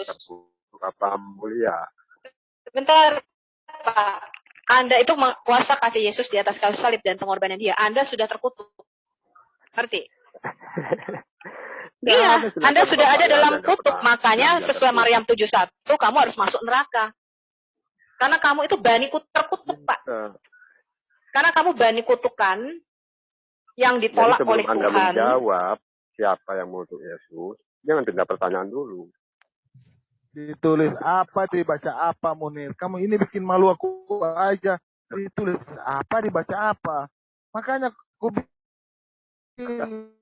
terkutuk apa mulia? Sebentar, Pak. Anda itu kuasa kasih Yesus di atas kayu salib dan pengorbanan dia. Anda sudah terkutuk. Ngerti? Iya, Anda sudah ada dalam kutuk. Makanya sesuai Maryam 7:1, kamu harus masuk neraka. Karena kamu itu bani terkutuk, Pak. Karena kamu bani kutukan yang ditolak oleh Tuhan. Anda menjawab siapa yang mengutuk Yesus, jangan tunda pertanyaan dulu. Ditulis apa, dibaca apa, Munir? Kamu ini bikin malu aku aja. Ditulis apa, dibaca apa. Makanya aku bikin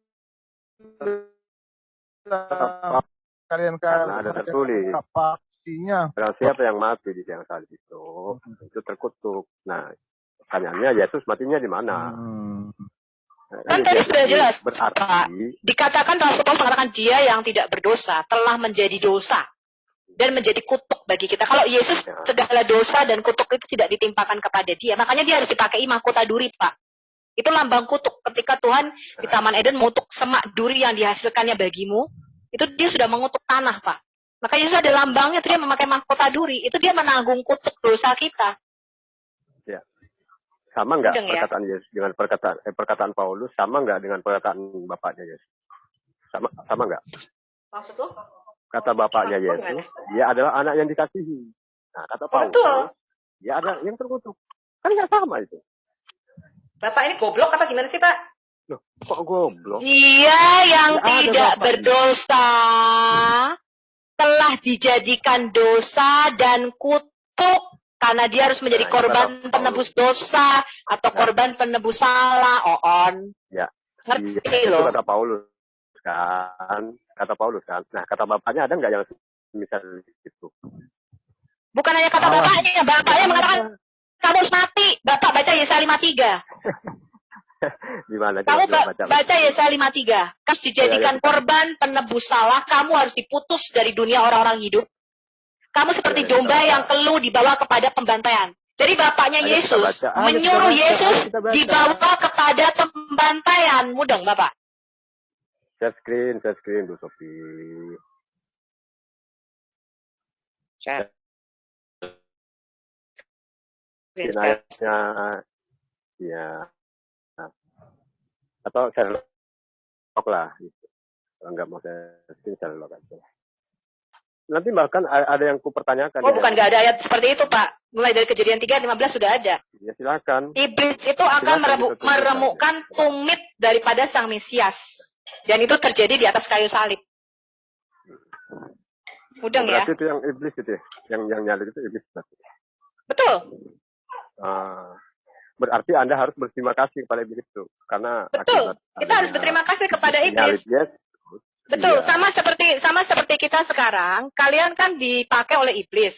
kalian ada tertulis paksinya. Barang siapa yang mati di tiang salib itu terkutuk. Nah, pertanyaannya Yesus matinya di mana? Kan tadi sudah jelas. Berarti dikatakan Rasul Paulus mengatakan dia yang tidak berdosa telah menjadi dosa dan menjadi kutuk bagi kita. Kalau Yesus segala dosa dan kutuk itu tidak ditimpakan kepada dia, makanya dia harus dipakai mahkota duri, Pak. Itu lambang kutuk. Ketika Tuhan di Taman Eden mengutuk semak duri yang dihasilkannya bagimu, itu dia sudah mengutuk tanah, Pak. Makanya Yesus ada lambangnya, itu dia memakai mahkota duri. Itu dia menanggung kutuk dosa kita. Ya. Sama nggak perkataan Yesus dengan perkataan Paulus? Sama nggak dengan perkataan bapaknya Yesus? Sama nggak? Maksud lu? Kata bapaknya Yesus, dia adalah anak yang dikasihi. Nah, kata Paulus, dia ada yang terkutuk. Kan nggak sama itu. Bapak ini goblok apa gimana sih, Pak? Loh, kok goblok? Dia yang tidak berdosa telah dijadikan dosa dan kutuk karena dia harus menjadi korban penebus dosa atau korban penebus salah. Ya. Ngerti loh. Itu kata Paulus kan. Nah, kata bapaknya ada nggak yang misal itu? Bukan hanya kata bapaknya mengatakan kamu harus mati. Bapak baca Yesaya 53. Gimana? Kamu baca Yesaya 53. Kamu dijadikan korban penebus salah, kamu harus diputus dari dunia orang-orang hidup. Kamu seperti domba yang keluh dibawa kepada pembantaian. Jadi bapaknya Yesus menyuruh Yesus dibawa kepada pembantaian. Mudeng, Bapak. Share screen, Bu Sofi. Share. Ayatnya, ya. Nah. Atau share log lah. Gitu. Kalau nggak mau share log aja. Nanti bahkan ada yang kupertanyakan. Bukan, nggak ada ayat seperti itu, Pak. Mulai dari Kejadian 3:15 sudah ada. Ya, silakan. Iblis itu akan meremukkan tumit daripada sang Mesias. Dan itu terjadi di atas kayu salib. Mudeng ya? Berarti itu yang iblis itu ya? Yang nyalib itu iblis berarti. Betul. Berarti Anda harus berterima kasih kepada iblis itu. Karena betul. Kita harus berterima kasih kepada iblis. Betul. Iya. Sama seperti kita sekarang. Kalian kan dipakai oleh iblis.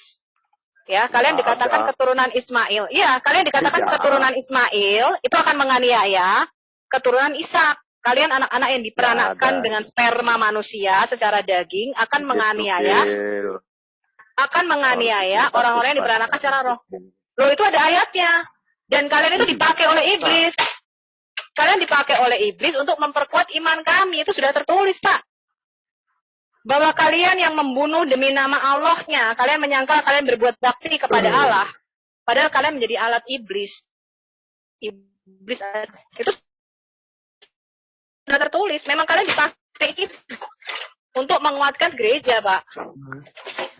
Ya, kalian dikatakan keturunan Ismail. Iya, kalian dikatakan keturunan Ismail. Itu akan menganiaya keturunan Ishak. Kalian anak-anak yang diperanakkan dengan sperma manusia secara daging akan menganiaya orang-orang yang diperanakkan secara roh. Loh, itu ada ayatnya. Dan kalian itu dipakai oleh iblis. Kalian dipakai oleh iblis untuk memperkuat iman kami. Itu sudah tertulis, Pak. Bahwa kalian yang membunuh demi nama Allahnya. Kalian menyangka kalian berbuat bakti kepada Allah. Padahal kalian menjadi alat iblis. Iblis itu sudah tertulis. Memang kalian dipakai itu untuk menguatkan gereja, Pak.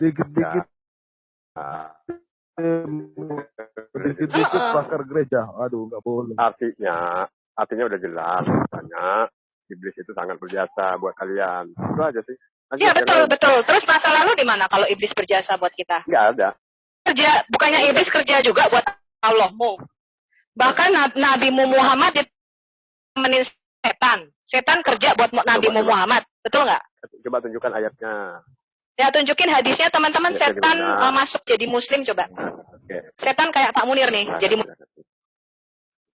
Dikit-dikit. Dikit-dikit bakar gereja. Aduh, nggak boleh. Artinya udah jelas. Katanya iblis itu sangat berjasa buat kalian. Itu aja sih. Iya, betul. Terus masa lalu di mana kalau iblis berjasa buat kita? Nggak ada. Bukannya iblis kerja juga buat Allahmu. Bahkan Nabi Muhammad ditemenin setan. Setan kerja buat Nabi Muhammad. Betul nggak? Coba tunjukkan ayatnya. Ya, tunjukin hadisnya teman-teman. Setan masuk jadi muslim coba. Setan kayak Pak Munir nih. Jadi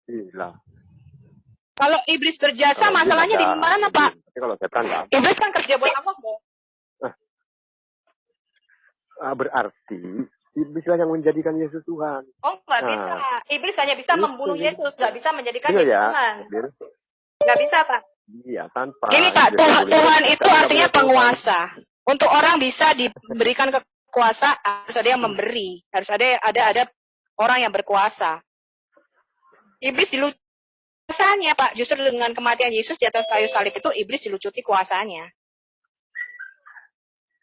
Gila. Kalau iblis berjasa, masalahnya di mana, Pak? Tapi kalau setan nggak. Iblis kan kerja buat Allahmu. Berarti iblis yang menjadikan Yesus Tuhan. Oh, nggak bisa. Iblis hanya bisa membunuh Yesus, nggak bisa menjadikan Yesus Tuhan. Nggak bisa, Pak. Iya, tanpa. Gini, Pak, Tuhan itu artinya penguasa. Untuk orang bisa diberikan kekuasaan, harus ada yang memberi. Harus ada orang yang berkuasa. Iblis dilucuti kuasanya, Pak. Justru dengan kematian Yesus di atas kayu salib itu, iblis dilucuti kuasanya.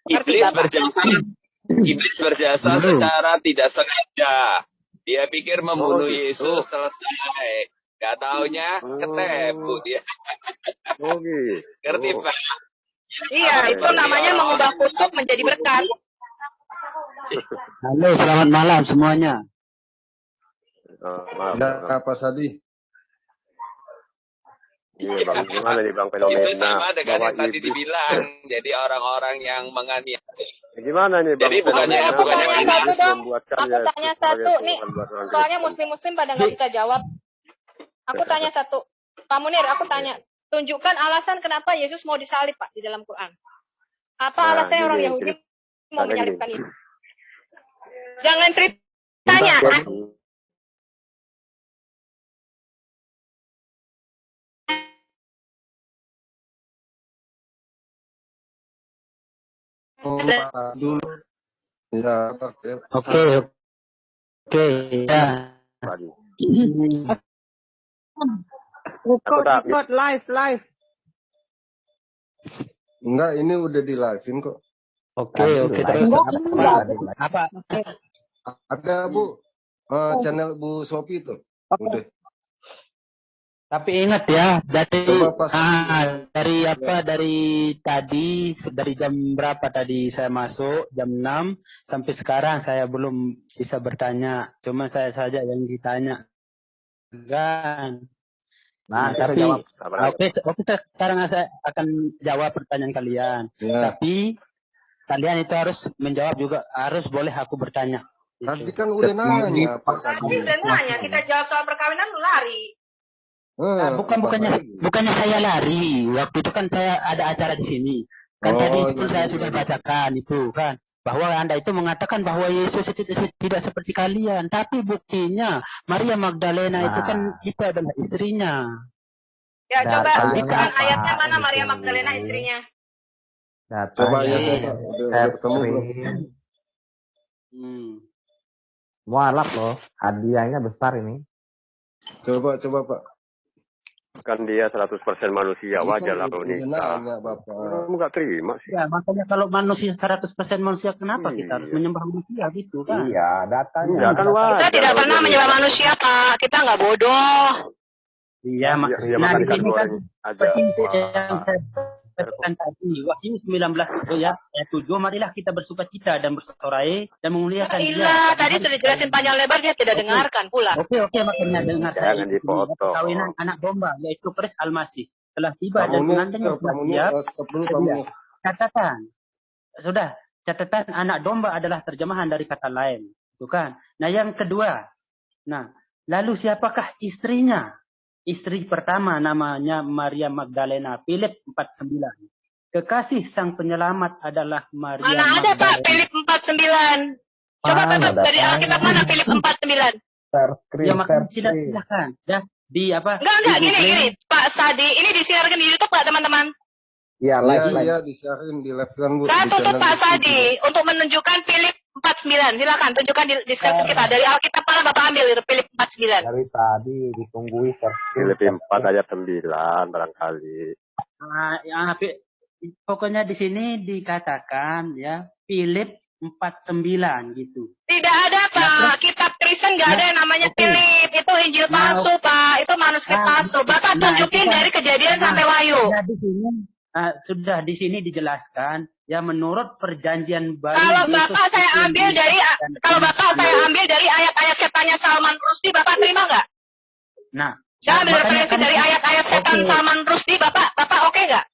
Iblis berjasa secara tidak sengaja. Dia pikir membunuh Yesus selesai. Gak taunya ketemu dia. Ngerti, Pak? Iya, itu namanya mengubah kutuk menjadi berkat. Halo, selamat malam semuanya. Apa Sadi? Iya, Bang. Gimana nih Bang fenomena? Itu sama dengan yang tadi dibilang. Jadi orang-orang yang menganiaya. Gimana nih Bang? Jadi bukannya Aku tanya satu nih. Soalnya Kristen. muslim pada nggak bisa jawab. Aku tanya satu. Pak Munir, aku tanya. Tunjukkan alasan kenapa Yesus mau disalib, Pak, di dalam Quran. Apa alasannya orang Yahudi mau menyalibkan Yesus? Jangan ceritanya. Dulu. Ya, Oke, ya. Record live. Enggak, ini udah di live-in kok. Oke, terus apa? Ada Bu, channel Bu Sophie tuh. Udah. Tapi ingat ya, dari Coba dari jam berapa tadi saya masuk, jam 6 sampai sekarang saya belum bisa bertanya. Cuma saya saja yang ditanya. Kan. Nah, tapi oke, sekarang saya akan jawab pertanyaan kalian. Ya. Tapi kalian itu harus menjawab juga, harus boleh aku bertanya. Tadi kan udah nanya Pak Sadi. Tadi udah nanya, kita jawab soal perkawinan lu lari. Nah, bukannya saya lari. Waktu itu kan saya ada acara di sini. Kan tadi itu saya sudah bacakan itu kan, bahwa Anda itu mengatakan bahwa Yesus itu tidak seperti kalian, tapi buktinya Maria Magdalena itu kan itu adalah istrinya. Ya, coba bukan ayatnya mana Maria Magdalena istrinya? Coba ayatnya Pak. Udah ketemu belum? Mualaf loh, hadiahnya besar ini. Coba Pak. Kan dia 100% manusia, wajar lah kalau nikah. Nanya Bapak. Kamu nggak terima sih. Ya, makanya kalau manusia 100% manusia, kenapa kita harus menyembah manusia gitu kan? Iya, datanya. Enggak kan wajar. Kita tidak pernah menyembah manusia, Pak. Kita nggak bodoh. Iya, Nah, di sini kan ada. seperti yang saya katakan tadi, Wahyu 19 itu ya, ayat 7, marilah kita bersukacita dan bersorai dan memuliakan Dia. Tadi sudah dijelasin panjang lebar, dia tidak dengarkan pula. Oke, makanya dengar saya. Jangan dipotong. Perkawinan anak domba, yaitu Kristus Almasih, telah tiba dan pengantinnya telah siap. Catatan anak domba adalah terjemahan dari kata lain, itu kan. Nah, yang kedua, lalu siapakah istrinya? Istri pertama namanya Maria Magdalena, Philip 49. Kekasih sang penyelamat adalah Maria Mana ada Pak Philip 49? Coba dari Alkitab mana Philip 49? Ya makanya silakan. Ya, di apa? Enggak, gini. Pak Sadi, ini disiarkan di YouTube Pak teman-teman. Iya, Iya, disiarin di live kan Bu. Saya tutup Pak Sadi untuk menunjukkan Philip 49. Silakan tunjukkan di deskripsi kita. Dari Alkitab mana Bapak ambil itu Philip 49? Dari tadi ditunggui Philip 4 ayat 9 barangkali. Pokoknya di sini dikatakan ya Philip 49 gitu. Tidak ada Pak. Kitab Kristen nggak ada yang namanya Philip. Itu Injil palsu Pak. Itu manuskrip palsu. Bapak tunjukin dari Kejadian sampai Wahyu. Sudah di sini dijelaskan ya menurut perjanjian baru. Kalau Bapak saya ambil dari ayat-ayat setannya Salman Rushdie, Bapak terima nggak? Nah, saya ambil referensi dari ayat-ayat setan Salman Rushdie, Bapak oke nggak?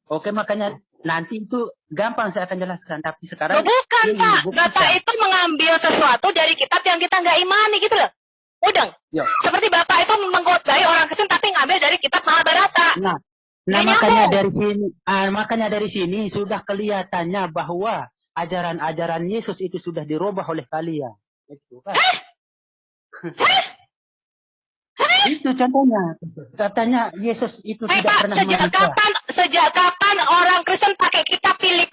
Oke, makanya nanti itu gampang saya akan jelaskan. Tapi sekarang bukan Pak, Bapak itu mengambil sesuatu dari kitab yang kita nggak imani gitu loh. Udeng. Seperti Bapak itu mengkhotbah orang Kristen tapi ngambil dari kitab Mahabharata. Nah, makanya dari sini sudah kelihatannya bahwa ajaran-ajaran Yesus itu sudah dirubah oleh kalian. Itu kan. Itu contohnya. Katanya Yesus itu tidak pernah Sejak kapan orang Kristen pakai kitab Philip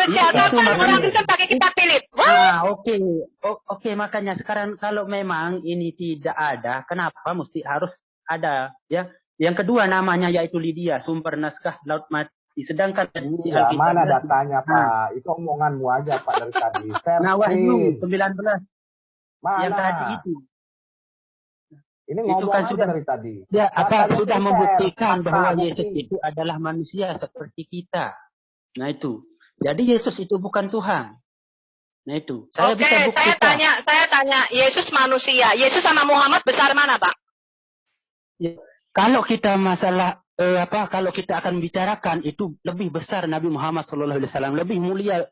baca. Kapan orang Kristen pakai kitab Philip? Nah, oke, makanya sekarang kalau memang ini tidak ada, kenapa mesti harus ada, ya? Yang kedua namanya yaitu Lydia, sumber naskah Laut Mati. Sedangkan di Iya, Alkitab mana datanya, Pak? Itu omonganmu aja, Pak, dari tadi. Nah, Wahyu 19 Mana? yang tadi itu. Ini Itu ngomong kan aja sudah dari tadi. Ya, sudah membuktikan fakta, bahwa bukti. Yesus itu adalah manusia seperti kita. Nah itu. Jadi Yesus itu bukan Tuhan. Nah itu. Saya bisa buktikan. Saya tanya, Yesus manusia. Yesus sama Muhammad besar mana, Pak? Ya, kalau kita masalah kalau kita akan bicarakan itu lebih besar Nabi Muhammad SAW, lebih mulia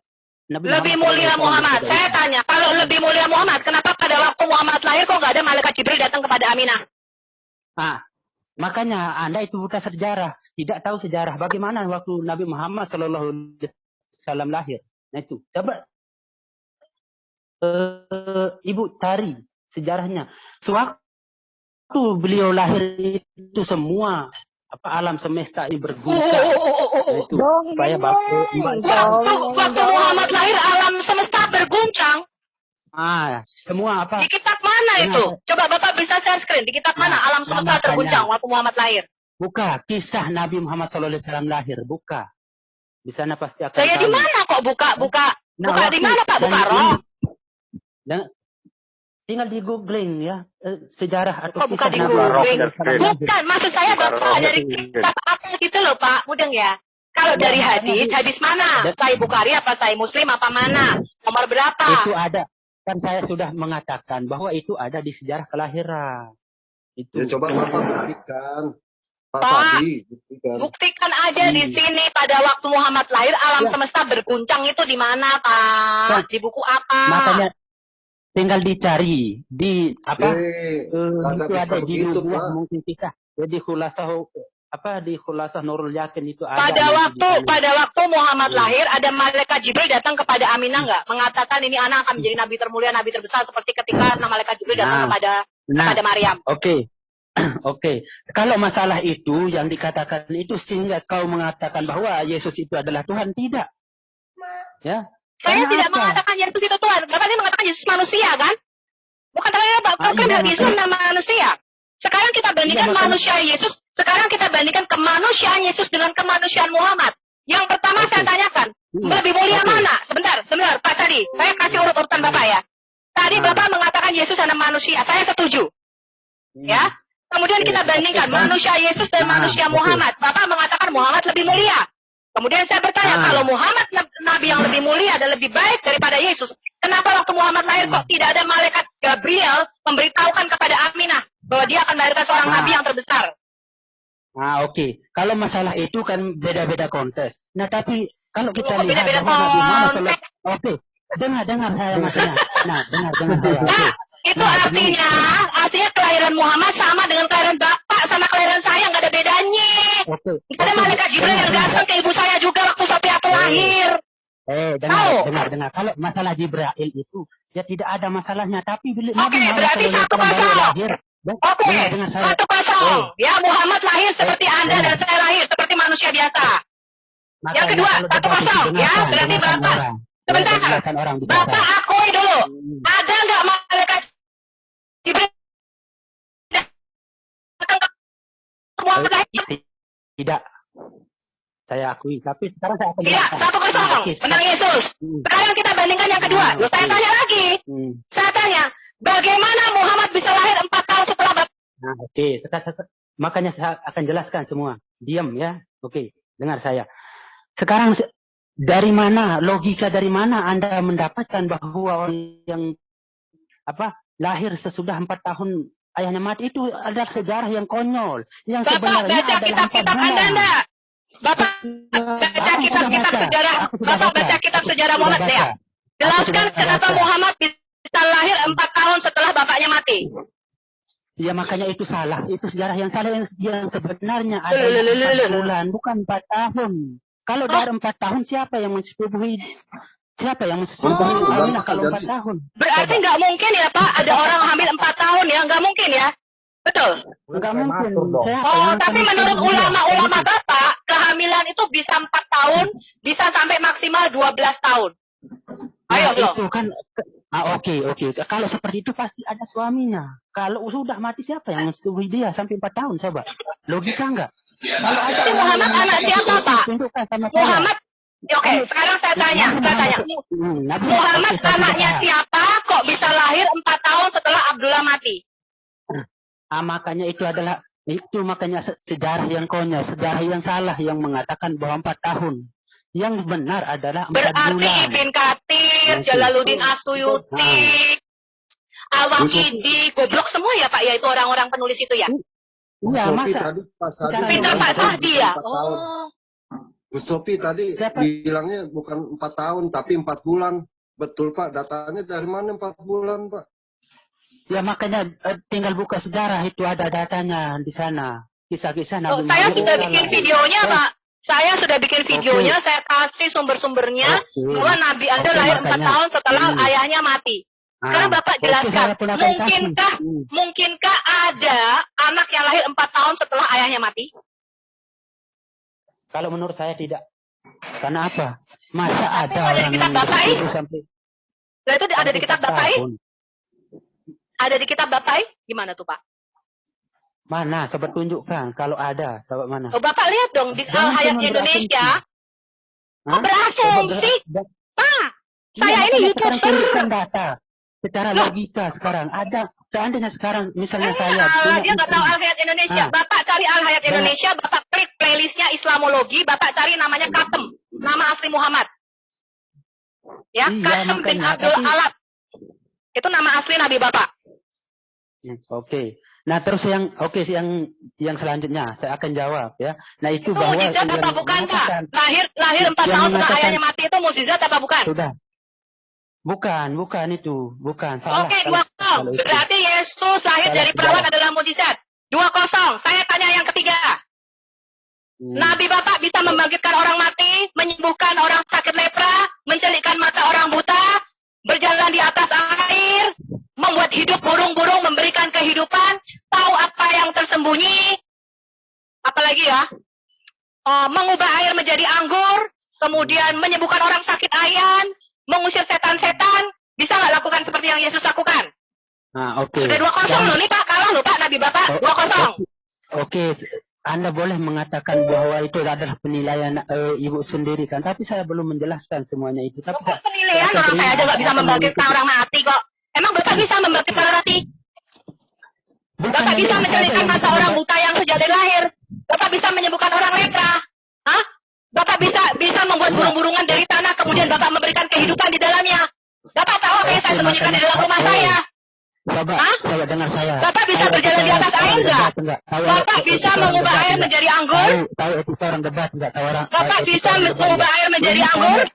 lebih mulia Muhammad. Saya tanya, kalau lebih mulia Muhammad, kenapa pada waktu Muhammad lahir kok nggak ada malaikat Jibril datang kepada Aminah? Makanya Anda itu buta sejarah, tidak tahu sejarah bagaimana waktu Nabi Muhammad SAW lahir. Nah itu, coba Ibu cari sejarahnya. Sewaktu beliau lahir itu semua alam semesta ini berguncang. Itu supaya waktu Muhammad lahir alam semesta berguncang. Semua di kitab mana itu? Coba Bapak bisa share screen. Di kitab mana alam semesta terguncang waktu Muhammad lahir? Buka kisah Nabi Muhammad SAW lahir. Buka. Di sana pasti akan Saya di mana kok buka di mana Pak? Buka roh. Tinggal di googling ya, sejarah atau bukan di googling. Bukan, maksud saya Bapak dari kitab apa gitu loh Pak, mudeng ya. Kalau dari hadis mana? Sahih Bukhari apa Sahih Muslim apa mana? Nomor berapa? Itu ada. Kan saya sudah mengatakan bahwa itu ada di sejarah kelahiran. Itu. Ya, coba Bapak buktikan. Pak, buktikan aja di sini pada waktu Muhammad lahir alam semesta berguncang itu di mana Pak? Di buku apa? Makanya tinggal dicari di itu ada di Nubuah mungkin kita. Jadi di Khulasah Nurul Yakin itu ada. Pada waktu Muhammad lahir ada malaikat Jibril datang kepada Aminah enggak? Mengatakan ini anak akan menjadi nabi termulia, nabi terbesar seperti ketika malaikat Jibril datang kepada Maryam. Oke. Kalau masalah itu yang dikatakan itu sehingga kau mengatakan bahwa Yesus itu adalah Tuhan, tidak. Ya. Saya tidak mengatakan Yesus itu Tuhan. Bapak ini mengatakan Yesus manusia kan? Bukan Bapak Yesus manusia. Sekarang kita bandingkan manusia Yesus. Sekarang kita bandingkan kemanusiaan Yesus dengan kemanusiaan Muhammad. Yang pertama saya tanyakan, lebih mulia mana? Sebentar Pak tadi. Saya kasih urut-urutan Bapak ya. Tadi Bapak mengatakan Yesus adalah manusia. Saya setuju. Ya. Kemudian kita bandingkan manusia Yesus dan manusia Muhammad. Bapak mengatakan Muhammad lebih mulia. Kemudian saya bertanya, kalau Muhammad Nabi yang lebih mulia dan lebih baik daripada Yesus, kenapa waktu Muhammad lahir kok tidak ada malaikat Gabriel memberitahukan kepada Aminah bahwa dia akan melahirkan seorang Nabi yang terbesar? Oke. Kalau masalah itu kan beda-beda konteks. Nah, tapi kalau kita lihat beda-beda Nabi Muhammad dengar saya makanya. Dengar saya. Itu artinya kelahiran Muhammad sama dengan kelahiran Bapak sama kelahiran saya, nggak ada bedanya. Ada malaikat Jibril yang datang ke ibu saya juga waktu Sophia lahir. Dengar. Kalau masalah Jibril itu ya tidak ada masalahnya, tapi berarti 1-0. lahir. 1-0. Ya, Muhammad lahir seperti Anda dan saya lahir seperti manusia biasa. Yang kedua 1-0. Ya, berarti Bapak. Sebentar. Bapak akui dulu. Ada nggak malaikat Jibril datang ke Muhammad lahir? Tidak. Saya akui, tapi sekarang saya akan jelaskan. 1-0 menang Yesus. Sekarang kita bandingkan yang kedua. Saya tanya lagi. Saya tanya, bagaimana Muhammad bisa lahir 4 tahun setelah Bapak? Makanya saya akan jelaskan semua. Diam ya. Oke, dengar saya. Sekarang logika dari mana Anda mendapatkan bahwa orang yang lahir sesudah 4 tahun ayahnya mati itu ada sejarah yang konyol. Yang Bapak baca kitab-kitab Anda. Bapak baca kitab-kitab sejarah. Bapak baca kitab sejarah Muhammad ya. Jelaskan kenapa Muhammad bisa lahir 4 tahun setelah bapaknya mati. Ya makanya itu salah. Itu sejarah yang salah yang sebenarnya ada 4 bulan bukan 4 tahun. Kalau dari 4 tahun siapa yang mensetubuhi Aminah kalau 4 tahun? Berarti nggak mungkin ya Pak, ada orang hamil 4 tahun ya, nggak mungkin ya? Betul? Nggak mungkin. Tapi menurut ulama-ulama Bapak, kehamilan itu bisa 4 tahun, bisa sampai maksimal 12 tahun. Ayo Nah, loh. itu kan oke. Kalau seperti itu pasti ada suaminya. Kalau sudah mati siapa yang mensetujui dia sampai 4 tahun coba? Logika enggak? Kalau ada Tapi Muhammad anak siapa, Pak? tunjukkan sama saya. Muhammad, oke, sekarang saya tanya. Muhammad anaknya siapa kok bisa lahir 4 tahun setelah Abdullah mati? Makanya makanya sejarah yang konyol, sejarah yang salah yang mengatakan bahwa 4 tahun. Yang benar adalah 4 Berarti bulan. Ibn Katsir, Jalaluddin As-Suyuti, Al-Waqidi, goblok semua ya Pak ya, itu orang-orang penulis itu ya? Iya, Sophie masa? tadi pas tadi Pinter Pak Sahdi ya? Bu Sophie tadi bilangnya bukan 4 tahun tapi 4 bulan. Betul Pak, datanya dari mana 4 bulan Pak? Ya makanya tinggal buka sejarah itu ada datanya di sana. Kisah-kisah Nabi Saya Muhammad. sudah bikin videonya Pak. Saya sudah bikin videonya, saya kasih sumber-sumbernya bahwa Nabi Anda lahir 4 tahun setelah ayahnya mati. Sekarang Bapak jelaskan, mungkinkah ada anak yang lahir 4 tahun setelah ayahnya mati? Kalau menurut saya tidak. Karena apa? Masa ada ada orang di kitab Bapak sampai itu ada di kitab Bapak tahun. Ada di kitab Bapak gimana tuh Pak? Mana? Coba tunjukkan. Kalau ada, coba mana? Oh, Bapak lihat dong di Al-Hayat Indonesia. Berasumsi. Pak, saya ini YouTuber. Data. Secara logika sekarang ada. Seandainya sekarang misalnya saya. Dia nggak tahu Al-Hayat Indonesia. Bapak cari Al-Hayat Indonesia, Bapak klik playlistnya Islamologi, Bapak cari namanya Katem. Nama asli Muhammad. Ya, Katem bin Abdul Alab. Itu nama asli Nabi Bapak. Oke. Nah terus yang selanjutnya saya akan jawab ya. Nah itu bahwa mukjizat apa bukan Pak? Lahir 4 tahun setelah ayahnya mati itu mukjizat apa bukan? Sudah. Bukan itu, bukan salah. Oke, 2-0. Berarti Yesus lahir dari perawan adalah mukjizat. 2-0. Saya tanya yang ketiga. Nabi Bapak bisa membangkitkan orang mati, menyembuhkan orang sakit lepra, mencelikkan mata orang buta, berjalan di atas air, membuat hidup burung-burung, memberikan kehidupan, tahu apa yang tersembunyi, apalagi ya, mengubah air menjadi anggur, kemudian menyembuhkan orang sakit ayan, mengusir setan-setan, bisa nggak lakukan seperti yang Yesus lakukan? Oke. Sudah 2-0 loh nih Pak, kalah loh Pak Nabi Bapak, 2-0. Oke. Anda boleh mengatakan bahwa itu adalah penilaian Ibu sendiri kan, tapi saya belum menjelaskan semuanya itu. Tapi penilaian orang saya aja nggak bisa membangkitkan orang mati kok. Emang Bapak bisa membangkitkan orang mati? Bapak bisa mencelikkan mata orang buta yang sejak dari lahir. Bapak bisa menyembuhkan orang lepra. Hah? Bapak bisa membuat burung-burungan dari tanah, kemudian Bapak memberikan kehidupan di dalamnya. Bapak tahu apa yang saya sembunyikan di dalam rumah saya? Coba dengar saya. Bapak bisa berjalan di atas air enggak? Bapak bisa mengubah air menjadi anggur? Tahu itu orang debat enggak tahu orang. Bapak bisa mengubah air menjadi anggur?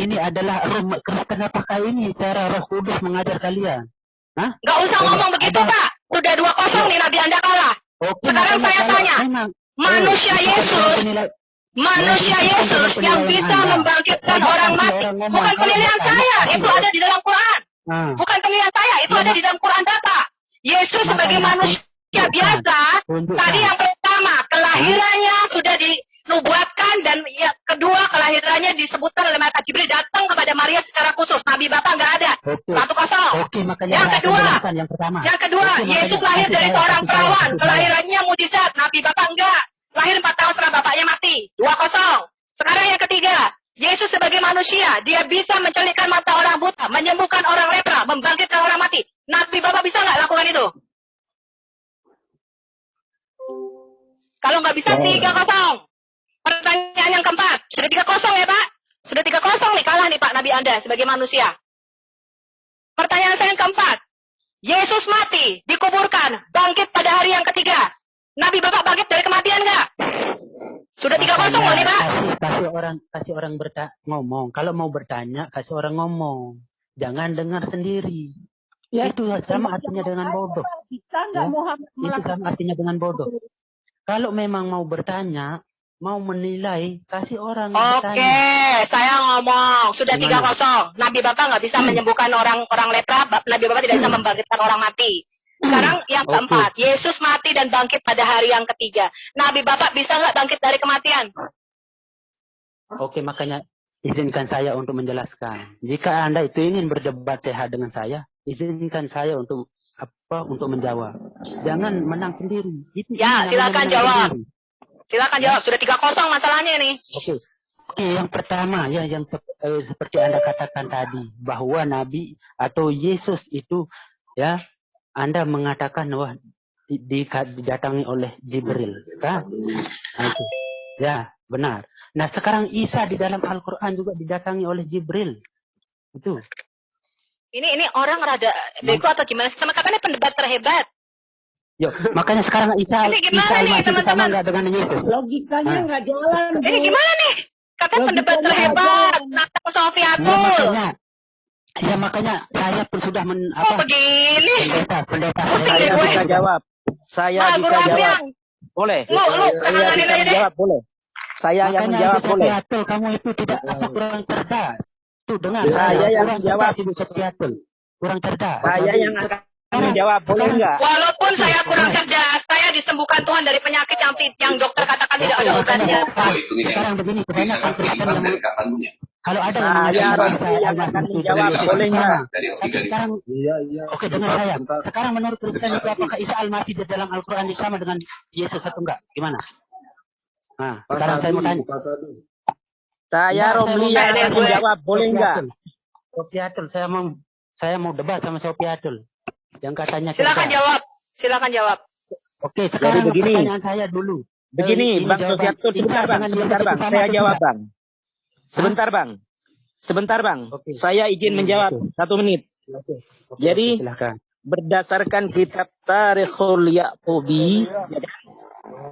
Ini adalah kenapa ini cara Roh Kudus mengajar kalian? Hah? Enggak usah ngomong begitu, Pak. Sudah 2-0 nih Nabi Anda kalah. Sekarang saya tanya, manusia Yesus yang bisa membangkitkan orang mati, bukan penilaian saya, itu ada di dalam Quran. Bukan penilaian saya, itu ada di dalam Quran Bapak. Yesus sebagai manusia biasa, tadi yang pertama, kelahirannya sudah dinubuatkan, dan yang kedua, kelahirannya disebutkan oleh Malaikat Jibril datang kepada Maria secara khusus. Nabi Bapak nggak ada. 1-0. Yang kedua, Yesus lahir dari seorang perawan, kelahirannya mujizat. Nabi Bapak enggak. Lahir 4 tahun setelah bapaknya mati. 2-0. Sekarang yang ketiga, Yesus sebagai manusia, dia bisa mencelikkan mata orang buta, menyembuhkan orang lepra, membangkitkan orang mati. Nabi Bapak bisa nggak lakukan itu? Kalau nggak bisa, 3-0. Pertanyaan yang keempat, sudah 3-0 ya Pak? Sudah 3-0 nih, kalah nih Pak Nabi Anda sebagai manusia. Pertanyaan saya yang keempat, Yesus mati, dikuburkan, bangkit pada hari yang ketiga. Nabi Bapak bangkit dari kematian nggak? Sudah 3-0 loh nih Pak. Kasih orang ngomong. Kalau mau bertanya, kasih orang ngomong. Jangan dengar sendiri. Ya, itu sama artinya dengan bodoh. Itu sama artinya dengan bodoh. Kalau memang mau bertanya, mau menilai, kasih orang bertanya. Oke, saya ngomong. Sudah 3-0. Nabi Bapak nggak bisa menyembuhkan orang lepra. Nabi Bapak tidak bisa membangkitkan orang mati. Sekarang yang keempat, Yesus mati dan bangkit pada hari yang ketiga. Nabi Bapak bisa nggak bangkit dari kematian? Oke, makanya izinkan saya untuk menjelaskan. Jika Anda itu ingin berdebat sehat dengan saya, izinkan saya untuk menjawab. Jangan menang sendiri. Ya, silakan jawab. Sendiri. Silakan jawab. Sudah 3-0 masalahnya nih. Oke, yang pertama ya yang seperti Anda katakan tadi bahwa Nabi atau Yesus itu ya Anda mengatakan wah didatangi oleh Jibril, kan? Itu. Ya, benar. Nah, sekarang Isa di dalam Al-Qur'an juga didatangi oleh Jibril. Itu. Ini orang rada bego atau gimana? Sama katanya pendebat terhebat. Yo, makanya sekarang Isa nih, teman-teman enggak dengan Yesus. Logikanya enggak jalan. Ini gimana nih? Katanya pendebat terhebat. Nata Sofiatul. Ya makanya saya pun sudah begini. Pendeta. Saya bisa jawab. Saya bisa jawab. Boleh. Saya bisa menjawab, boleh. Saya yang menjawab, boleh. Kamu itu tidak kurang cerdas. Tuh dengar. Saya yang menjawab. Kurang cerdas. Saya yang akan menjawab, boleh enggak? Walaupun saya kurang cerdas, saya disembuhkan Tuhan dari penyakit yang dokter katakan tidak ada obatnya. Sekarang begini, kebanyakan Kristen yang kalau ada yang akan menjawab, boleh enggak? Sekarang, Iya. oke, dengar saya. Sekarang menurut Kristen itu apakah Isa Al-Masih di dalam Al-Quran sama dengan Yesus atau enggak? Gimana? Nah, sekarang saya mau tanya. Saya Romli yang akan menjawab, boleh enggak? Sofiatul, saya mau debat sama Sofiatul. Yang katanya Silakan jawab. Oke, sekarang pertanyaan saya dulu. Begini, Bang Sofiatul, sebentar bang. Saya jawab, Bang. Sebentar, Bang. Okay. Saya izin menjawab 1 menit. Jadi, berdasarkan kitab Tarikhul Yaqubi,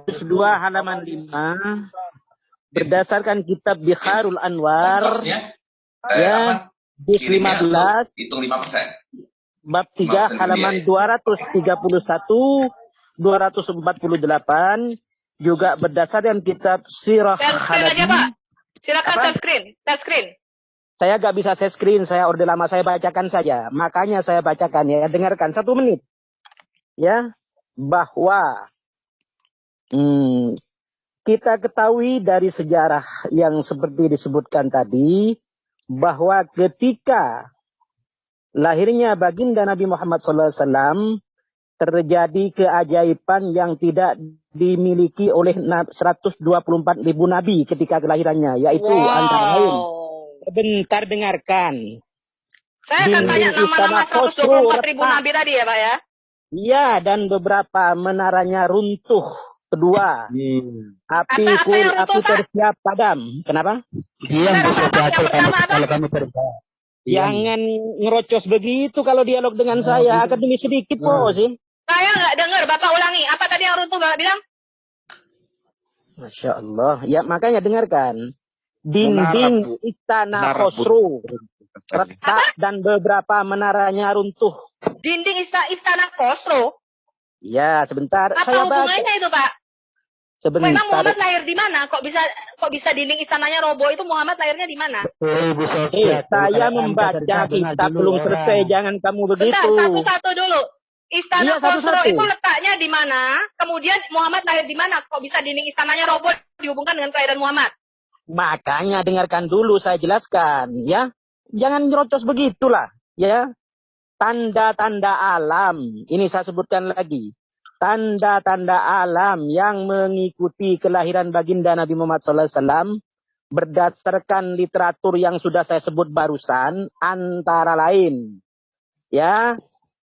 2 halaman 5, berdasarkan kitab Biharul Anwar, juz 15, bab 3 halaman 231, 248, juga berdasarkan kitab Sirah Halabi. Silakan share screen. Saya gak bisa share screen, saya orde lama, saya bacakan saja. Makanya saya bacakan ya, dengarkan 1 menit. Ya, bahwa kita ketahui dari sejarah yang seperti disebutkan tadi, bahwa ketika lahirnya baginda Nabi Muhammad SAW, terjadi keajaiban yang tidak dimiliki oleh 124.000 nabi ketika kelahirannya, yaitu antara lain. Sebentar, dengarkan. Saya akan tanya nama-nama 124.000 nabi tadi ya, Pak ya? Iya, dan beberapa menaranya runtuh. Kedua, api tersiap padam. Kenapa? Kalau kamu tersiap. Jangan ngerocos begitu kalau dialog dengan saya. Akademis sedikit po sih. Saya nggak dengar. Bapak ulangi. Apa tadi yang runtuh Bapak bilang? Masya Allah. Ya makanya dengarkan. Dinding istana Khosrow retak dan beberapa menaranya runtuh. Dinding istana Khosrow? Ya, sebentar. Apa saya hubungannya itu, Pak? Sebentar. Memang Muhammad lahir di mana? Kok bisa dinding istananya roboh? Itu Muhammad lahirnya di mana? Saya membaca kitab belum selesai. Jangan kamu begitu. Satu-satu dulu. Istana Khosrow itu letaknya di mana? Kemudian Muhammad lahir di mana? Kok bisa dinding istananya roboh dihubungkan dengan kelahiran Muhammad? Makanya dengarkan dulu saya jelaskan, ya. Jangan nyerocos begitulah, ya. Tanda-tanda alam, ini saya sebutkan lagi. Tanda-tanda alam yang mengikuti kelahiran baginda Nabi Muhammad SAW berdasarkan literatur yang sudah saya sebut barusan, antara lain, ya,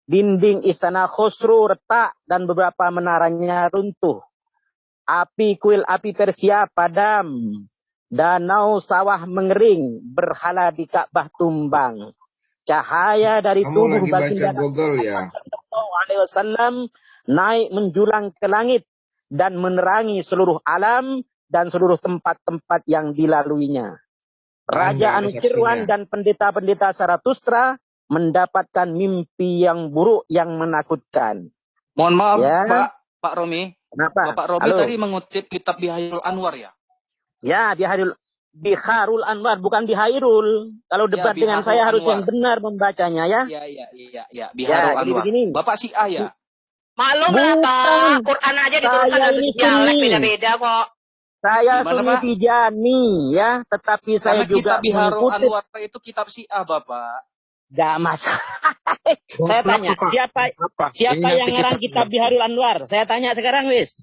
dinding istana Khosrow retak dan beberapa menaranya runtuh. Kuil api Persia padam, danau sawah mengering, berhala di Ka'bah tumbang. Cahaya dari tubuh baginda Nabi SAW naik menjulang ke langit dan menerangi seluruh alam dan seluruh tempat-tempat yang dilaluinya. Raja Anushirwan dan pendeta-pendeta Zarathustra mendapatkan mimpi yang buruk yang menakutkan. Mohon maaf, ya? Pak Romi. Kenapa? Bapak Romi tadi mengutip kitab Biharul Anwar ya? Ya, Biharul Anwar, bukan Bihairul. Kalau debat ya, dengan saya harus yang benar membacanya ya. Iya. Biharul Anwar. Begini. Bapak Syiah ya? Maklum lah Pak, Quran aja diturunkan dari dialek beda-beda kok. Saya Gimana, Sunni Pak? Tijani ya, tetapi saya Karena juga kitab Biharul mengikuti. Anwar itu kitab Syiah, Bapak. Gak masalah. Saya tanya, siapa yang ngarang kitab Biharul Anwar? Saya tanya sekarang, wis.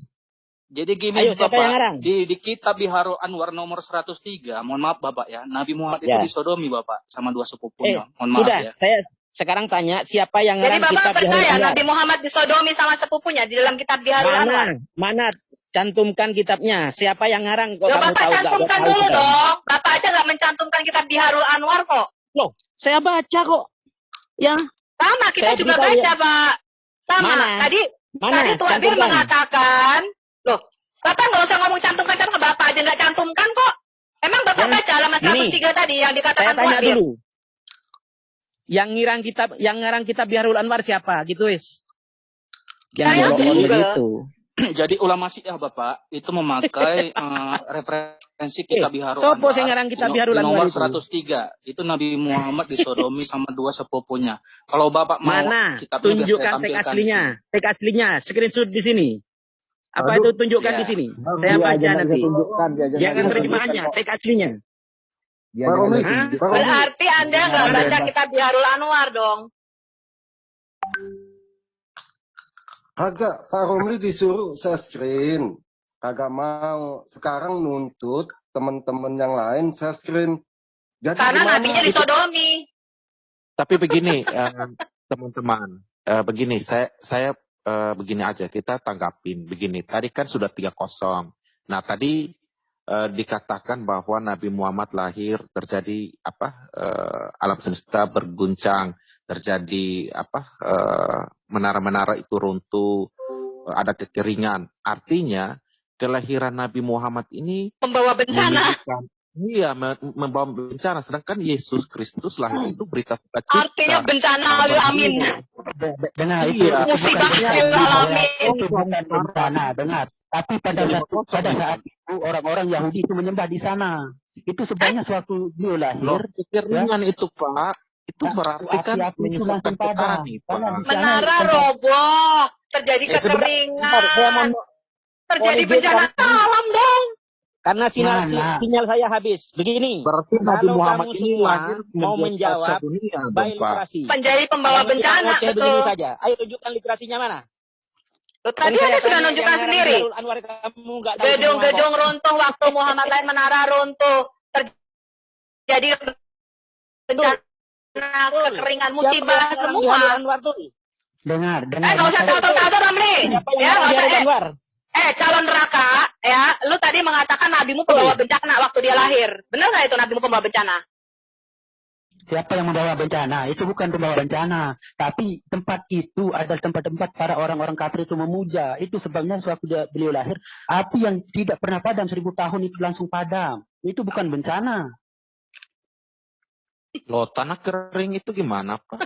Jadi gini, Ayo, siapa yang ngarang? Bapak, di kitab Biharul Anwar nomor 103, mohon maaf Bapak ya, Nabi Muhammad itu disodomi Bapak sama dua sepupunya. Mohon maaf sudah, ya. saya sekarang tanya siapa yang Jadi ngarang kitab Bapak Biharul percaya Anwar? Nabi Muhammad disodomi sama sepupunya di dalam kitab Biharul Anwar? Mana? Cantumkan kitabnya. Siapa yang ngarang kok Loh, kamu Bapak tahu? cantumkan dulu dong. Bapak aja nggak mencantumkan kitab Biharul Anwar kok. Loh, saya baca kok. Ya. Sama, kita juga baca, ya. Pak. Sama. Mana? Tadi Tuan Bir mengatakan, loh, Bapak nggak usah ngomong cantumkan, Bapak aja nggak cantumkan kok. Emang Bapak baca halaman 103 tadi yang dikatakan Tuan Bir? Saya tanya dulu. Yang ngarang kitab Biharul Anwar siapa? Gitu, wis. Yang gitu. Jadi ulama Syiah Bapak itu memakai referensi kitab Biharul Sopo Anwar. sing ngarang kitab Biharul Anwar nomor 103. Itu Nabi Muhammad disodomi sama dua sepupunya. Kalau Bapak mau mana? kitabnya Tunjukkan teks aslinya. Teks aslinya, screenshot di sini. Apa itu tunjukkan di sini? Saya baca nanti. Jangan terjemahannya, teks aslinya. Berarti Anda nggak baca kitab Biharul Anwar dong. Kagak, Pak Romli disuruh saya screen. Kagak mau. Sekarang nuntut teman-teman yang lain saya screen. Jadi karena nabinya disodomi. Tapi begini, teman-teman. Begini, saya begini aja. Kita tanggapin. Begini, tadi kan sudah 3-0. Nah, tadi dikatakan bahwa Nabi Muhammad lahir terjadi alam semesta berguncang. Terjadi menara-menara itu runtuh, ada kekeringan. Artinya kelahiran Nabi Muhammad ini membawa bencana. Iya, membawa bencana. Sedangkan Yesus Kristus lahir itu berita sukacita. Artinya bencana alamin. Dengar, musibah alamin. Itu bukan bencana, dengar. Tapi pada saat itu orang-orang Yahudi itu menyembah di sana. Itu sebenarnya suatu beliau lahir. Kekeringan itu, Pak. Itu berarti kan menyebabkan petani. Menara roboh, terjadi kekeringan, terjadi bencana alam dong. Karena sinyal saya habis. Begini, berarti Nabi Muhammad ini lahir mau menjawab baik literasi. Menjadi pembawa bencana, betul. Begini saja. Ayo tunjukkan literasinya mana? Tadi Anda sudah nunjukkan sendiri. Gedung-gedung runtuh waktu Muhammad lahir, menara runtuh, terjadi bencana. Kekeringan, musibah semua. Dengar. Nggak usah tahu-tahu, Ramli. Ya, calon neraka, ya. Lu tadi mengatakan nabimu pembawa bencana waktu dia lahir. Benar nggak itu nabimu pembawa bencana? Siapa yang membawa bencana? Itu bukan pembawa bencana. Tapi tempat itu adalah tempat-tempat para orang-orang kafir itu memuja. Itu sebabnya waktu beliau lahir, api yang tidak pernah padam 1000 tahun itu langsung padam. Itu bukan bencana. Loh, tanah kering itu gimana, Pak?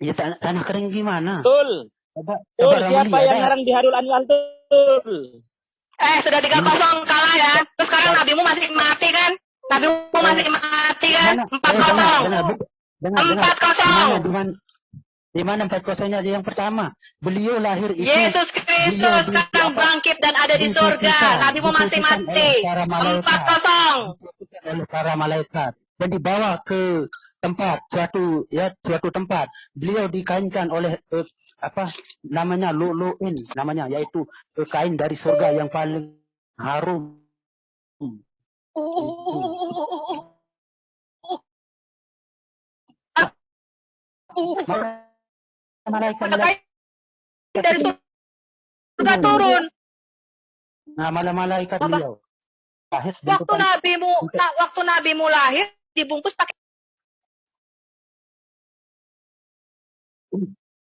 Ya, tanah kering gimana? Betul. Siapa yang ngarang Biharul Anwar? Betul. Sudah 3-0 kalah ya. Terus sekarang nabimu masih mati kan? Nabimu masih mati kan? 4-0. 4-0. Di mana 4-0-nya yang pertama? Beliau lahir itu. Yesus Kristus sekarang bangkit dan ada di surga. Nabimu masih mati. 4-0. Oleh para malaikat dan dibawa ke tempat suatu tempat. Beliau dikainkan oleh namanya lu'lu'in namanya, yaitu kain dari surga yang paling harum. Malaikat dari surga turun. Nah, malaikat beliau. Waktu nabimu lahir dibungkus pakai.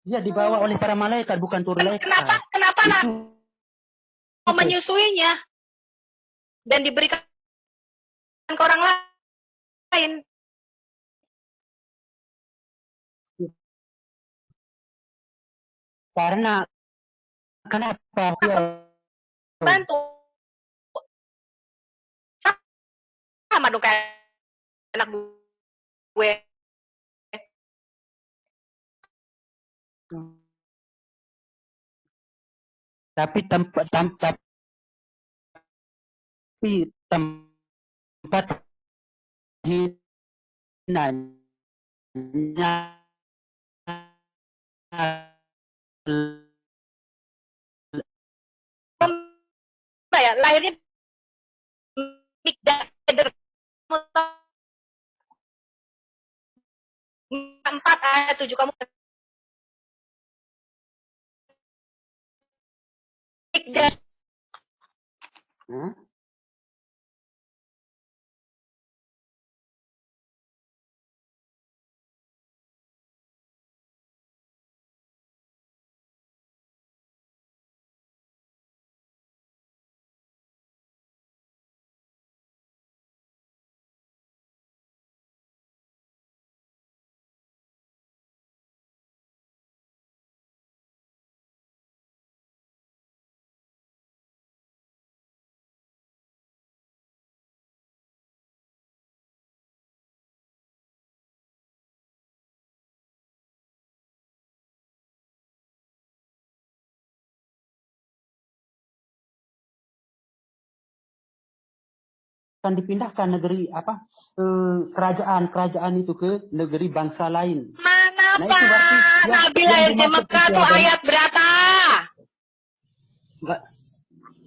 Dia dibawa oleh para malaikat, bukan turun malaikat. Kenapa mau menyusuinya dan diberikan ke orang lain? Karena kenapa? Bantu. Sama dong kayak anak gue. Tapi Tapi tempat hinanya ya lahirnya Mikdad 4 ayat 7 kamu Mikdad. Akan dipindahkan negeri kerajaan itu ke negeri bangsa lain. Mana Nah, Pak? itu berarti Nabi lahir di Mekah itu ayat berapa?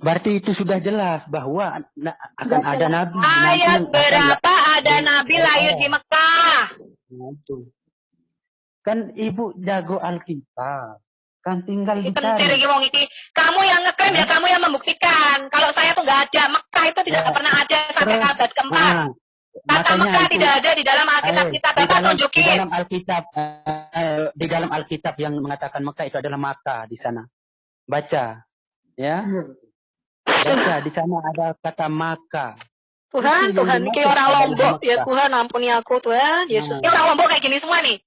Berarti itu sudah jelas bahwa akan ada nabi. Ayat berapa ada nabi lahir di Mekah? Kan ibu jago Alkitab. Kan tinggal dicari. Kamu yang ngeklaim ya, kamu yang membuktikan. Kalau saya tuh nggak ada, Mekah itu tidak pernah ada sampai abad keempat. Kata Mekah tidak ada di dalam Alkitab kita, Bapak tunjukin. Di dalam Alkitab yang mengatakan Mekah itu adalah Makkah di sana. Baca, ya. Baca di sana ada kata Makkah. Tuhan, ini kayak orang Lombok ya Tuhan, ampuni aku Tuhan. Yesus, ini orang Lombok kayak gini semua nih.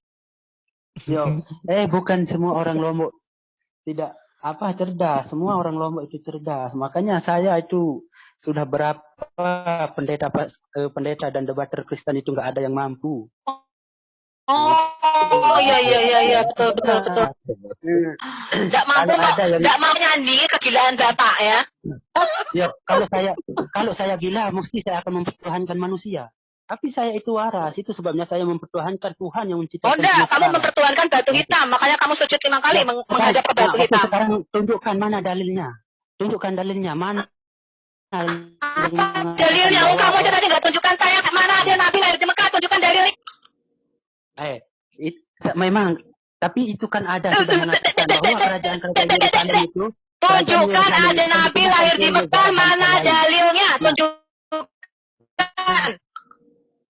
Yo, bukan semua orang Lombok tidak cerdas. Semua orang Lombok itu cerdas. Makanya saya itu sudah berapa pendeta dan debater Kristen itu nggak ada yang mampu. Oh iya betul. Nggak mau nyanyi kegilaan Bapak ya. Ya kalau saya gila mesti saya akan mempertuhankan manusia. Tapi saya itu waras, itu sebabnya saya mempertuhankan Tuhan yang menciptakan. Oh enggak, kamu mempertuhankan batu hitam, makanya kamu sujud 5 kali menghadap ke batu hitam. Sekarang tunjukkan mana dalilnya. Mana dalilnya? Kamu aja tadi nggak tunjukkan saya mana ada nabi lahir di Mekah, tunjukkan dalilnya. Memang, tapi itu kan ada sudah mengatakan bahwa kerajaan Yerusalem itu. Tunjukkan ada nabi lahir di Mekah, mana dalilnya? Tunjukkan.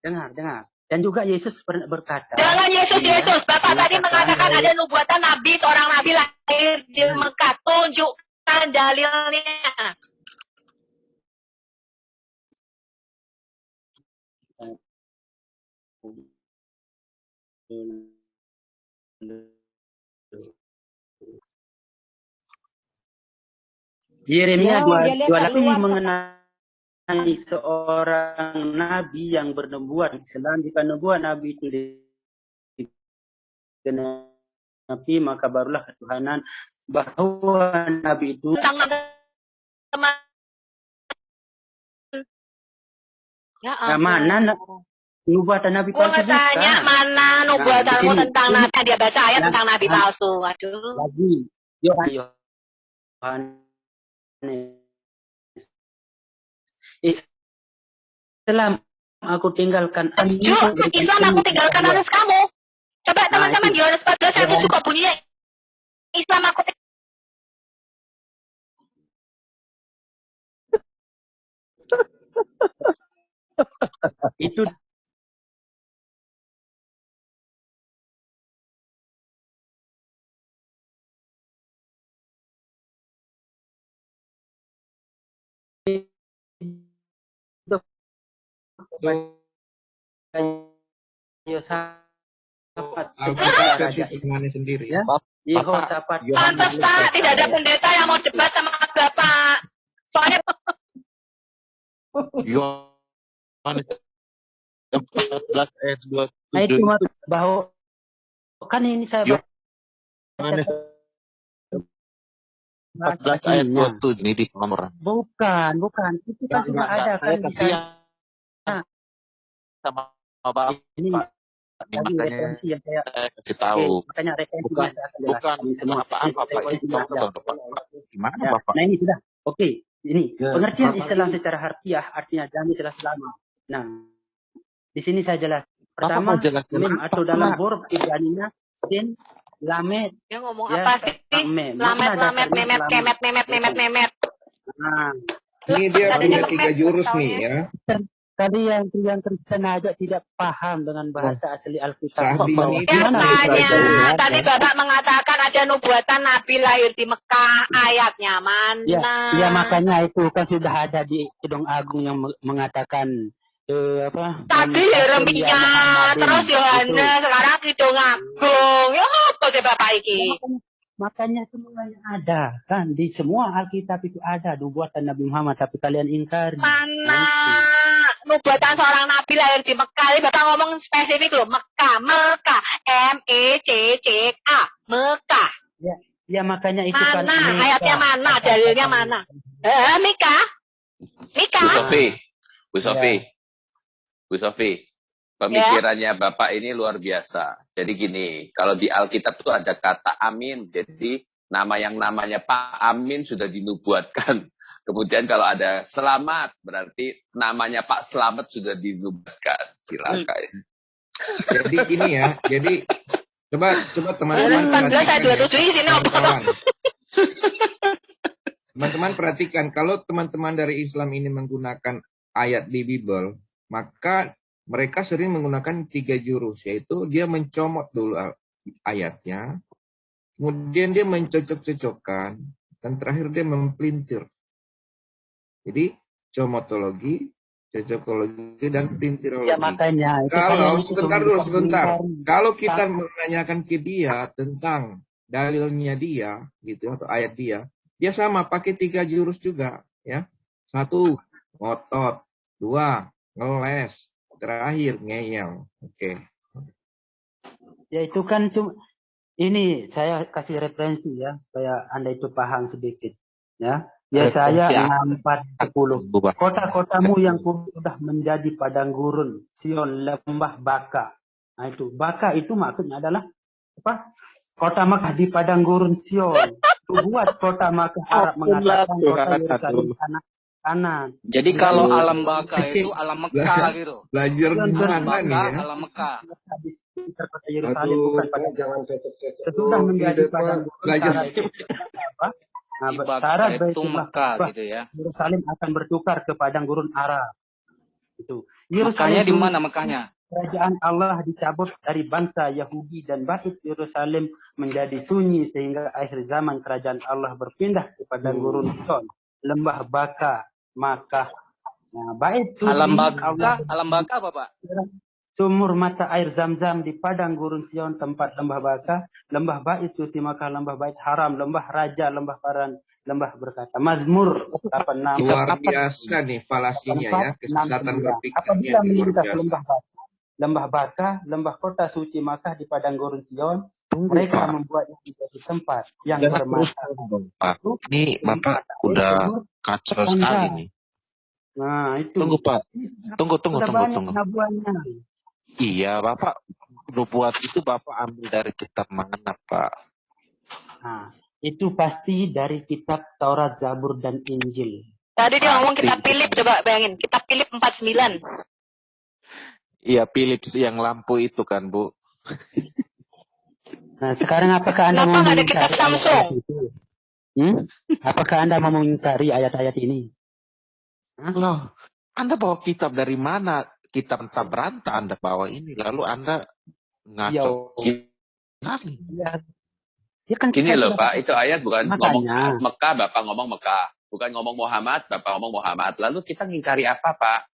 Dengar. Dan juga Yesus berkata. Jangan Yesus. Bapak tadi mengatakan ada nubuatan nabi, seorang nabi lahir di Mekah. Tunjukkan dalilnya. Yeremia 28 mengenai seorang nabi yang bernubuat. Selanjutnya nubuat nabi itu digenapi, maka barulah ketuhanan bahwa nabi itu mana nubuatan nabi palsu. Tanya mana nubuatanmu tentang nabi, dia baca ayat tentang nabi palsu. Waduh. Lagi Yohanes Islam aku tinggalkan Islam aku tinggalkan atas kamu. Coba teman-teman Yohanes 14 ayat 7 kok bunyinya Islam aku itu sendiri ya. Pantas Pak, tidak ada pendeta yang mau debat sama Bapak. Soalnya Yohanes 14 ayat 27 itu bahwa kan ini saya bahasa 14 ayat aslinya. 27 ini di nomor. Bukan. Itu kan sudah ada kan di Saya sana. sama Bapak. Ini tadi Makanya referensi yang saya kasih tahu. makanya referensinya Bukan saya akan jelaskan ini semua. apa-apa Pak. Itu contoh Bapak. Gimana Ya, Bapak? nah ini sudah. Oke, ini Ya, pengertian Bapak Islam secara harfiah artinya damai selama. Nah, di sini saya jelas. Bapak mau Pertama, jelaskan mim apa, atau dalam Pak? huruf ibaninya sin, lamet, Dia ngomong ya, apa sih? mem. Lamet, Makna lamet, dasarnya memet, selamat. kemet, memet. Nah, Ini dia Tadi punya dia 3 memet, jurus nih taunya. ya. tadi yang Kristen aja tidak paham dengan bahasa asli Alkitab. Sahdi Kok ini gimana Katanya, tadi Bapak mengatakan ada nubuatan Nabi lahir di Mekah, ayatnya Ya, mana? ya makanya itu kan sudah ada di Kidung Agung yang mengatakan apa? Tadi Yeremia, terus Yohanes, sekarang Kidung Agung. Ya apa sih Bapak iki? Makanya semuanya ada kan di semua Alkitab itu ada nubuatan Nabi Muhammad tapi kalian ingkari. Mana nubuatan seorang Nabi lahir di Mekah? Ini Bapak ngomong spesifik loh, Mekah, MECCA, Mekah. Ya makanya itu kan Mana? Ayatnya mana? Dalilnya mana? Mika? Bu Sofi, pemikirannya Bapak ini luar biasa. Jadi gini, kalau di Alkitab itu ada kata amin, jadi nama yang namanya Pak Amin sudah dinubuatkan. Kemudian kalau ada selamat, berarti namanya Pak Selamat sudah dinubuatkan. Cilaka ya. Jadi gini ya. Jadi coba teman-teman 14 ayat 27 sini apa? Teman-teman perhatikan, kalau teman-teman dari Islam ini menggunakan ayat di Bible, maka mereka sering menggunakan 3 jurus, yaitu dia mencomot dulu ayatnya, kemudian dia mencocok-cocokkan, dan terakhir dia mempelintir. Jadi comotologi, cocokologi, dan pelintirologi. Ya makanya. Kalau sebentar. Kalau kita menanyakan ke dia tentang dalilnya dia, gitu atau ayat dia sama pakai 3 jurus juga, ya. 1, ngotot. 2, ngeles. Terakhir ngeyel. Oke. Ya itu kan ini saya kasih referensi ya supaya Anda itu paham sedikit, ya. Yesaya 6:40. Kota-kotamu yang sudah menjadi padang gurun, Sion lembah baka. Nah itu baka itu maksudnya adalah apa? Kota Makkah di padang gurun Sion. Buat kota Makkah Arab mengatakan kota Yerusalem kanan. Jadi kalau alam baka itu alam Mekah gitu. Belajar gimana nih ya? Alam Mekah. Kota Yerusalem bukan padang. Jangan cocok-cocok. Sudah menjadi padang gurun. Nah, syarat itu Mekah gitu ya. Yerusalem akan bertukar ke padang gurun Arab. Itu. Makanya di mana Mekahnya? Kerajaan Allah dicabut dari bangsa Yahudi dan bait Yerusalem menjadi sunyi sehingga akhir zaman kerajaan Allah berpindah ke padang gurun Sion, lembah baka, Makkah. Nah, bait suci alam baka apa Pak? Sumur mata air Zam-Zam di padang gurun Sion, tempat lembah baka, lembah bait suci Makkah, lembah bait haram, lembah raja, lembah paran, lembah berkata. Mazmur 86. Luar biasa nih falasinya ya, kesesatan berpikirnya. Apabila melintas lembah baka, lembah kota suci Makkah di padang gurun Sion, mereka membuatnya menjadi tempat yang bermasalah. Ini Bapak udah kacau sekali nih. Nah, itu. Tunggu Pak. Tunggu. Nabuannya. Iya, Bapak nubuat itu Bapak ambil dari kitab mana, Pak? Nah, itu pasti dari kitab Taurat, Zabur, dan Injil. Tadi dia ngomong kitab Philip, coba bayangin. Kitab Philip 49. Iya, Philips yang lampu itu kan, Bu. Nah, sekarang apakah Anda mau ada kitab Samsung? Apakah Anda mau mengingkari ayat-ayat ini? Loh, Anda bawa kitab dari mana? Kitab Tabranta Anda bawa ini, lalu Anda ngaco. Ya kan gini loh Pak, itu ayat bukan ngomong Mekah, Bapak ngomong Mekah. Bukan ngomong Muhammad, Bapak ngomong Muhammad. Lalu kita ngingkari apa, Pak?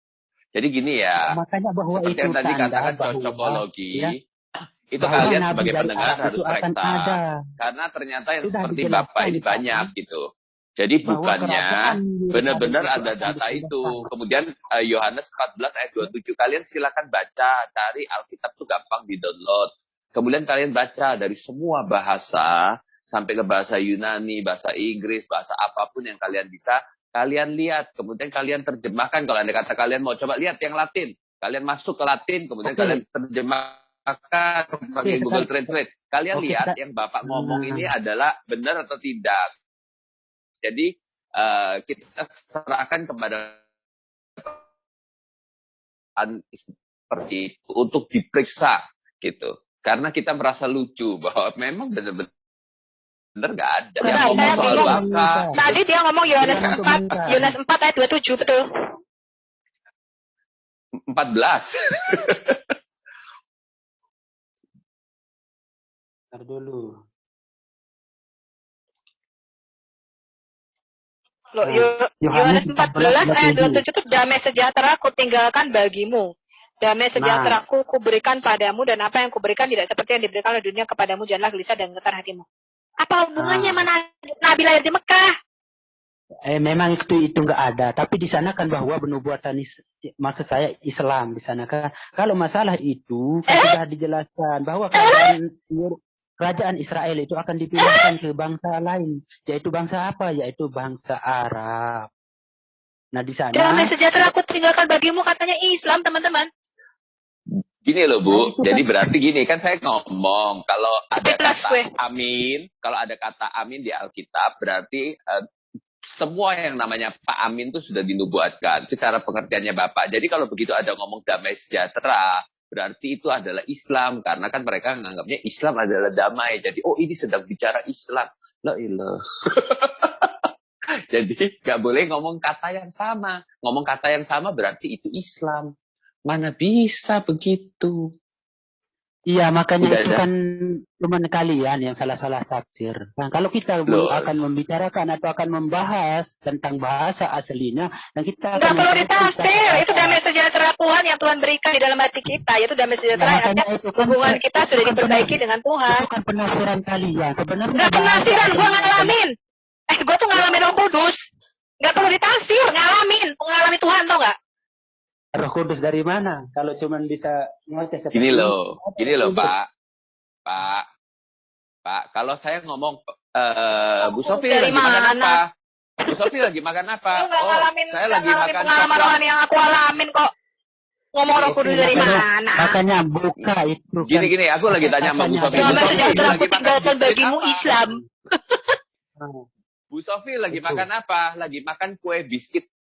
Jadi gini ya, makanya bahwa seperti yang tadi katakan cocokologi, ya, itu kalian sebagai pendengar harus periksa. Karena ternyata yang seperti Bapak ini banyak gitu. Jadi bukannya benar-benar ada data itu. Kemudian Yohanes 14 ayat 27, kalian silakan baca, cari Alkitab itu gampang di-download. Kemudian kalian baca dari semua bahasa, sampai ke bahasa Yunani, bahasa Inggris, bahasa apapun yang kalian bisa, kalian lihat, kemudian kalian terjemahkan. Kalau Anda kata kalian mau coba lihat yang Latin, kalian masuk ke Latin, kemudian kalian terjemahkan pakai Google Translate. Kalian lihat yang Bapak ngomong ini adalah benar atau tidak. Jadi kita serahkan kepada seperti itu untuk diperiksa gitu, karena kita merasa lucu bahwa memang benar-benar nggak ada yang ngomong soal baka. Tadi dia ngomong Yohanes 4 ayat 27, betul? 14. Ntar dulu. Loh, Yohanes 14 ayat 27 itu damai sejahtera ku tinggalkan bagimu. Damai sejahtera ku berikan padamu, dan apa yang kuberikan tidak seperti yang diberikan oleh dunia kepadamu. Janganlah gelisah dan getar hatimu. Apa hubungannya mana Nabi lahir di Mekah? Memang itu nggak ada, tapi di sana kan bahwa penubuatan maksud saya Islam di sana kan. Kalau masalah itu sudah dijelaskan bahwa kerajaan Israel itu akan dipindahkan ke bangsa lain, yaitu bangsa apa? Yaitu bangsa Arab. Nah di sana. Damai sejahtera aku tinggalkan bagimu, katanya Islam, teman-teman. Gini loh Bu, jadi berarti gini kan saya ngomong kalau ada kata amin, kalau ada kata amin di Alkitab berarti semua yang namanya Pak Amin itu sudah dinubuatkan. Itu cara pengertiannya Bapak. Jadi kalau begitu ada ngomong damai sejahtera, berarti itu adalah Islam. Karena kan mereka menganggapnya Islam adalah damai. Jadi, oh ini sedang bicara Islam. La ilah. Jadi, nggak boleh ngomong kata yang sama. Ngomong kata yang sama berarti itu Islam. Mana bisa begitu? Iya, makanya itu kan cuma kalian yang salah-salah tafsir. Nah, kalau kita akan membicarakan atau akan membahas tentang bahasa aslinya, dan kita nggak perlu ditafsir. Itu damai sejahtera Tuhan yang Tuhan berikan di dalam hati kita. Itu damai sejahtera yang hubungan kita sudah diperbaiki dengan Tuhan. Itu kan penafsiran kalian. Sebenarnya nggak penafsiran, gue ngalamin. Gue tuh ngalamin Roh Kudus. Nggak perlu ditafsir, ngalamin. Mengalami Tuhan, tau nggak? Roh Kudus dari mana? Kalau cuman bisa ngoceh seperti gini loh Pak, kalau saya ngomong Bu Sofi lagi makan apa? Bu Sofi lagi makan apa? Saya lagi makan pengalaman yang aku alamin kok. Ngomong Roh Kudus dari mana? Makanya buka itu. Gini, aku lagi tanya sama Bu Sofi. Bu Sofi lagi tinggalkan bagimu Islam. Bu Sofi lagi makan apa? Lagi makan kue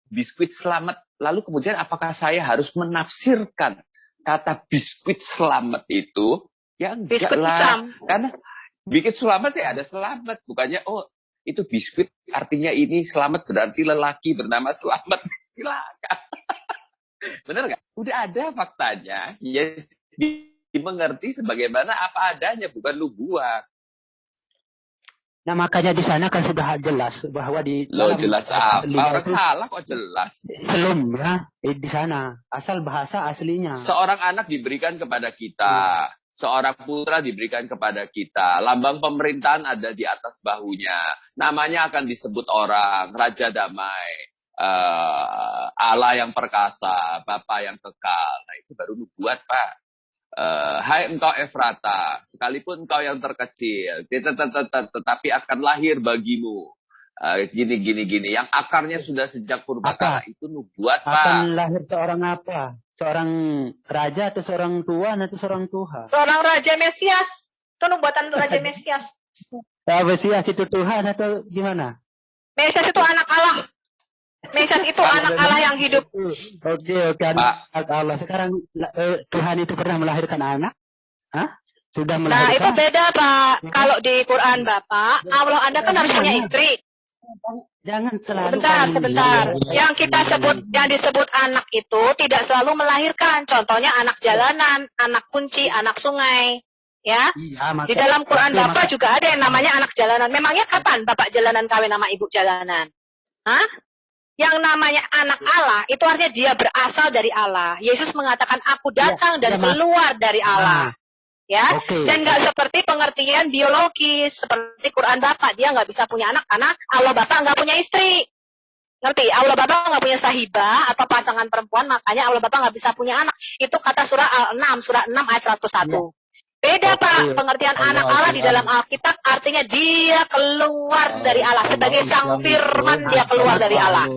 biskuit selamat. Lalu kemudian apakah saya harus menafsirkan kata biskuit selamat itu? Ya enggak biskuit lah. Islam. Karena biskuit selamat ya ada selamat. Bukannya itu biskuit artinya ini selamat berarti lelaki bernama Selamat. Silakan. Benar nggak? Udah ada faktanya. Ya dimengerti sebagaimana apa adanya, bukan nubuat. Nah makanya di sana kan sudah jelas bahwa di jelas apa? Orang salah kok jelas. Belum ya di sana asal bahasa aslinya. Seorang anak diberikan kepada kita, seorang putra diberikan kepada kita. Lambang pemerintahan ada di atas bahunya. Namanya akan disebut orang Raja Damai, Allah yang perkasa, Bapa yang kekal. Nah itu baru nubuat Pak. Hai engkau Efrata, sekalipun engkau yang terkecil, tetapi akan lahir bagimu. Gini. Yang akarnya sudah sejak purbakala itu nubuat Pak. Akan lahir seorang apa? Seorang raja atau seorang tuan atau seorang Tuhan? Seorang Raja Mesias. Itu nubuatan Raja Mesias. Mesias itu Tuhan atau gimana? Mesias itu anak Allah. Mesias itu anak Allah yang hidup. Oke, anak Allah. Sekarang Tuhan itu pernah melahirkan anak? Hah? Sudah melahirkan? Nah, itu beda, Pak. Kalau di Quran, Bapak, Allah Anda kan harus punya istri. Jangan selalu. Sebentar. Yang kita sebut, yang disebut anak itu tidak selalu melahirkan. Contohnya anak jalanan, anak kunci, anak sungai. Ya, di dalam Quran Bapak juga ada yang namanya anak jalanan. Memangnya kapan Bapak jalanan kawin sama ibu jalanan? Hah? Yang namanya anak Allah, itu artinya dia berasal dari Allah. Yesus mengatakan, aku datang dan keluar dari Allah. Ya, dan nggak seperti pengertian biologis, seperti Quran Bapak. Dia nggak bisa punya anak karena Allah Bapak nggak punya istri. Ngerti? Allah Bapak nggak punya sahibah atau pasangan perempuan, makanya Allah Bapak nggak bisa punya anak. Itu kata surah Al-6, surah 6 ayat 101. Beda Pak, pengertian anak Allah di dalam Alkitab artinya dia keluar dari Allah. Sebagai sang firman dia keluar dari Allah.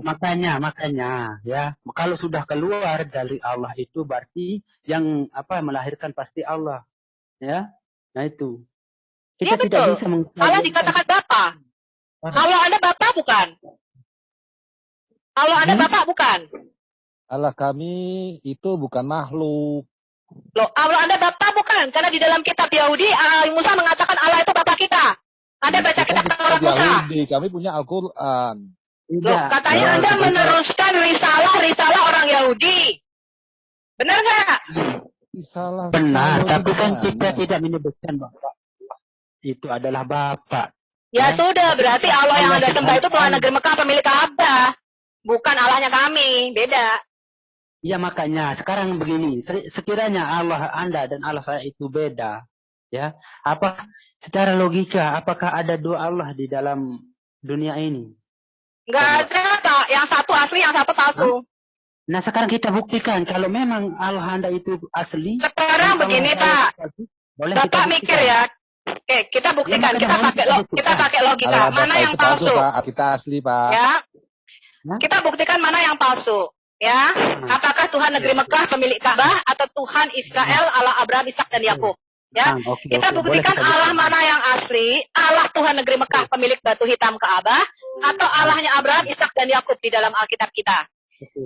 Makanya ya, kalau sudah keluar dari Allah itu berarti yang melahirkan pasti Allah. Ya. Nah itu. Kita tidak bisa Allah dikatakan Bapa. Allah Anda Bapa bukan? Allah Anda Bapa bukan? Allah kami itu bukan makhluk. Loh, Allah Anda Bapa bukan? Karena di dalam kitab Yahudi, Musa mengatakan Allah itu Bapa kita. Anda baca kitab Taurat Musa. Yahudi, kami punya Al-Quran. Loh, katanya Anda meneruskan risalah orang Yahudi. Benar nggak? Risalah. Benar, tapi kan kita tidak menyebutkan Bapak. Itu adalah Bapak. Ya sudah, berarti Allah yang Anda sembah itu Tuhan negeri Mekah pemilik Ka'bah. Bukan Allahnya kami, beda. Ya makanya sekarang begini, sekiranya Allah Anda dan Allah saya itu beda, ya. Apa secara logika apakah ada dua Allah di dalam dunia ini? Enggak ada, Pak. Yang satu asli, yang satu palsu. Nah, sekarang kita buktikan kalau memang Allah Anda itu asli. Sekarang begini, Pak. Bapak mikir ya. Oke, kita buktikan. Kita pakai logika. Mana yang palsu? Kita asli, Pak. Ya. Kita buktikan mana yang palsu. Ya, apakah Tuhan negeri Mekah pemilik Ka'bah atau Tuhan Israel Allah Abraham, Ishak dan Yakub? Ya, kita buktikan Allah mana yang asli, Allah Tuhan negeri Mekah pemilik batu hitam Ka'bah atau Allahnya Abraham, Ishak dan Yakub di dalam Alkitab kita.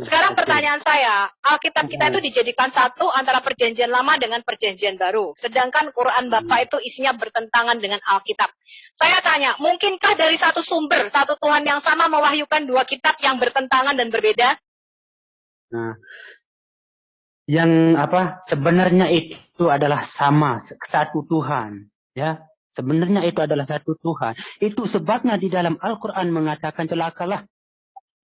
Sekarang pertanyaan saya, Alkitab kita itu dijadikan satu antara perjanjian lama dengan perjanjian baru. Sedangkan Quran Bapak itu isinya bertentangan dengan Alkitab. Saya tanya, mungkinkah dari satu sumber, satu Tuhan yang sama mewahyukan dua kitab yang bertentangan dan berbeda? Nah, yang sebenarnya itu adalah sama, satu Tuhan, ya. Sebenarnya itu adalah satu Tuhan. Itu sebabnya di dalam Al-Quran mengatakan celakalah,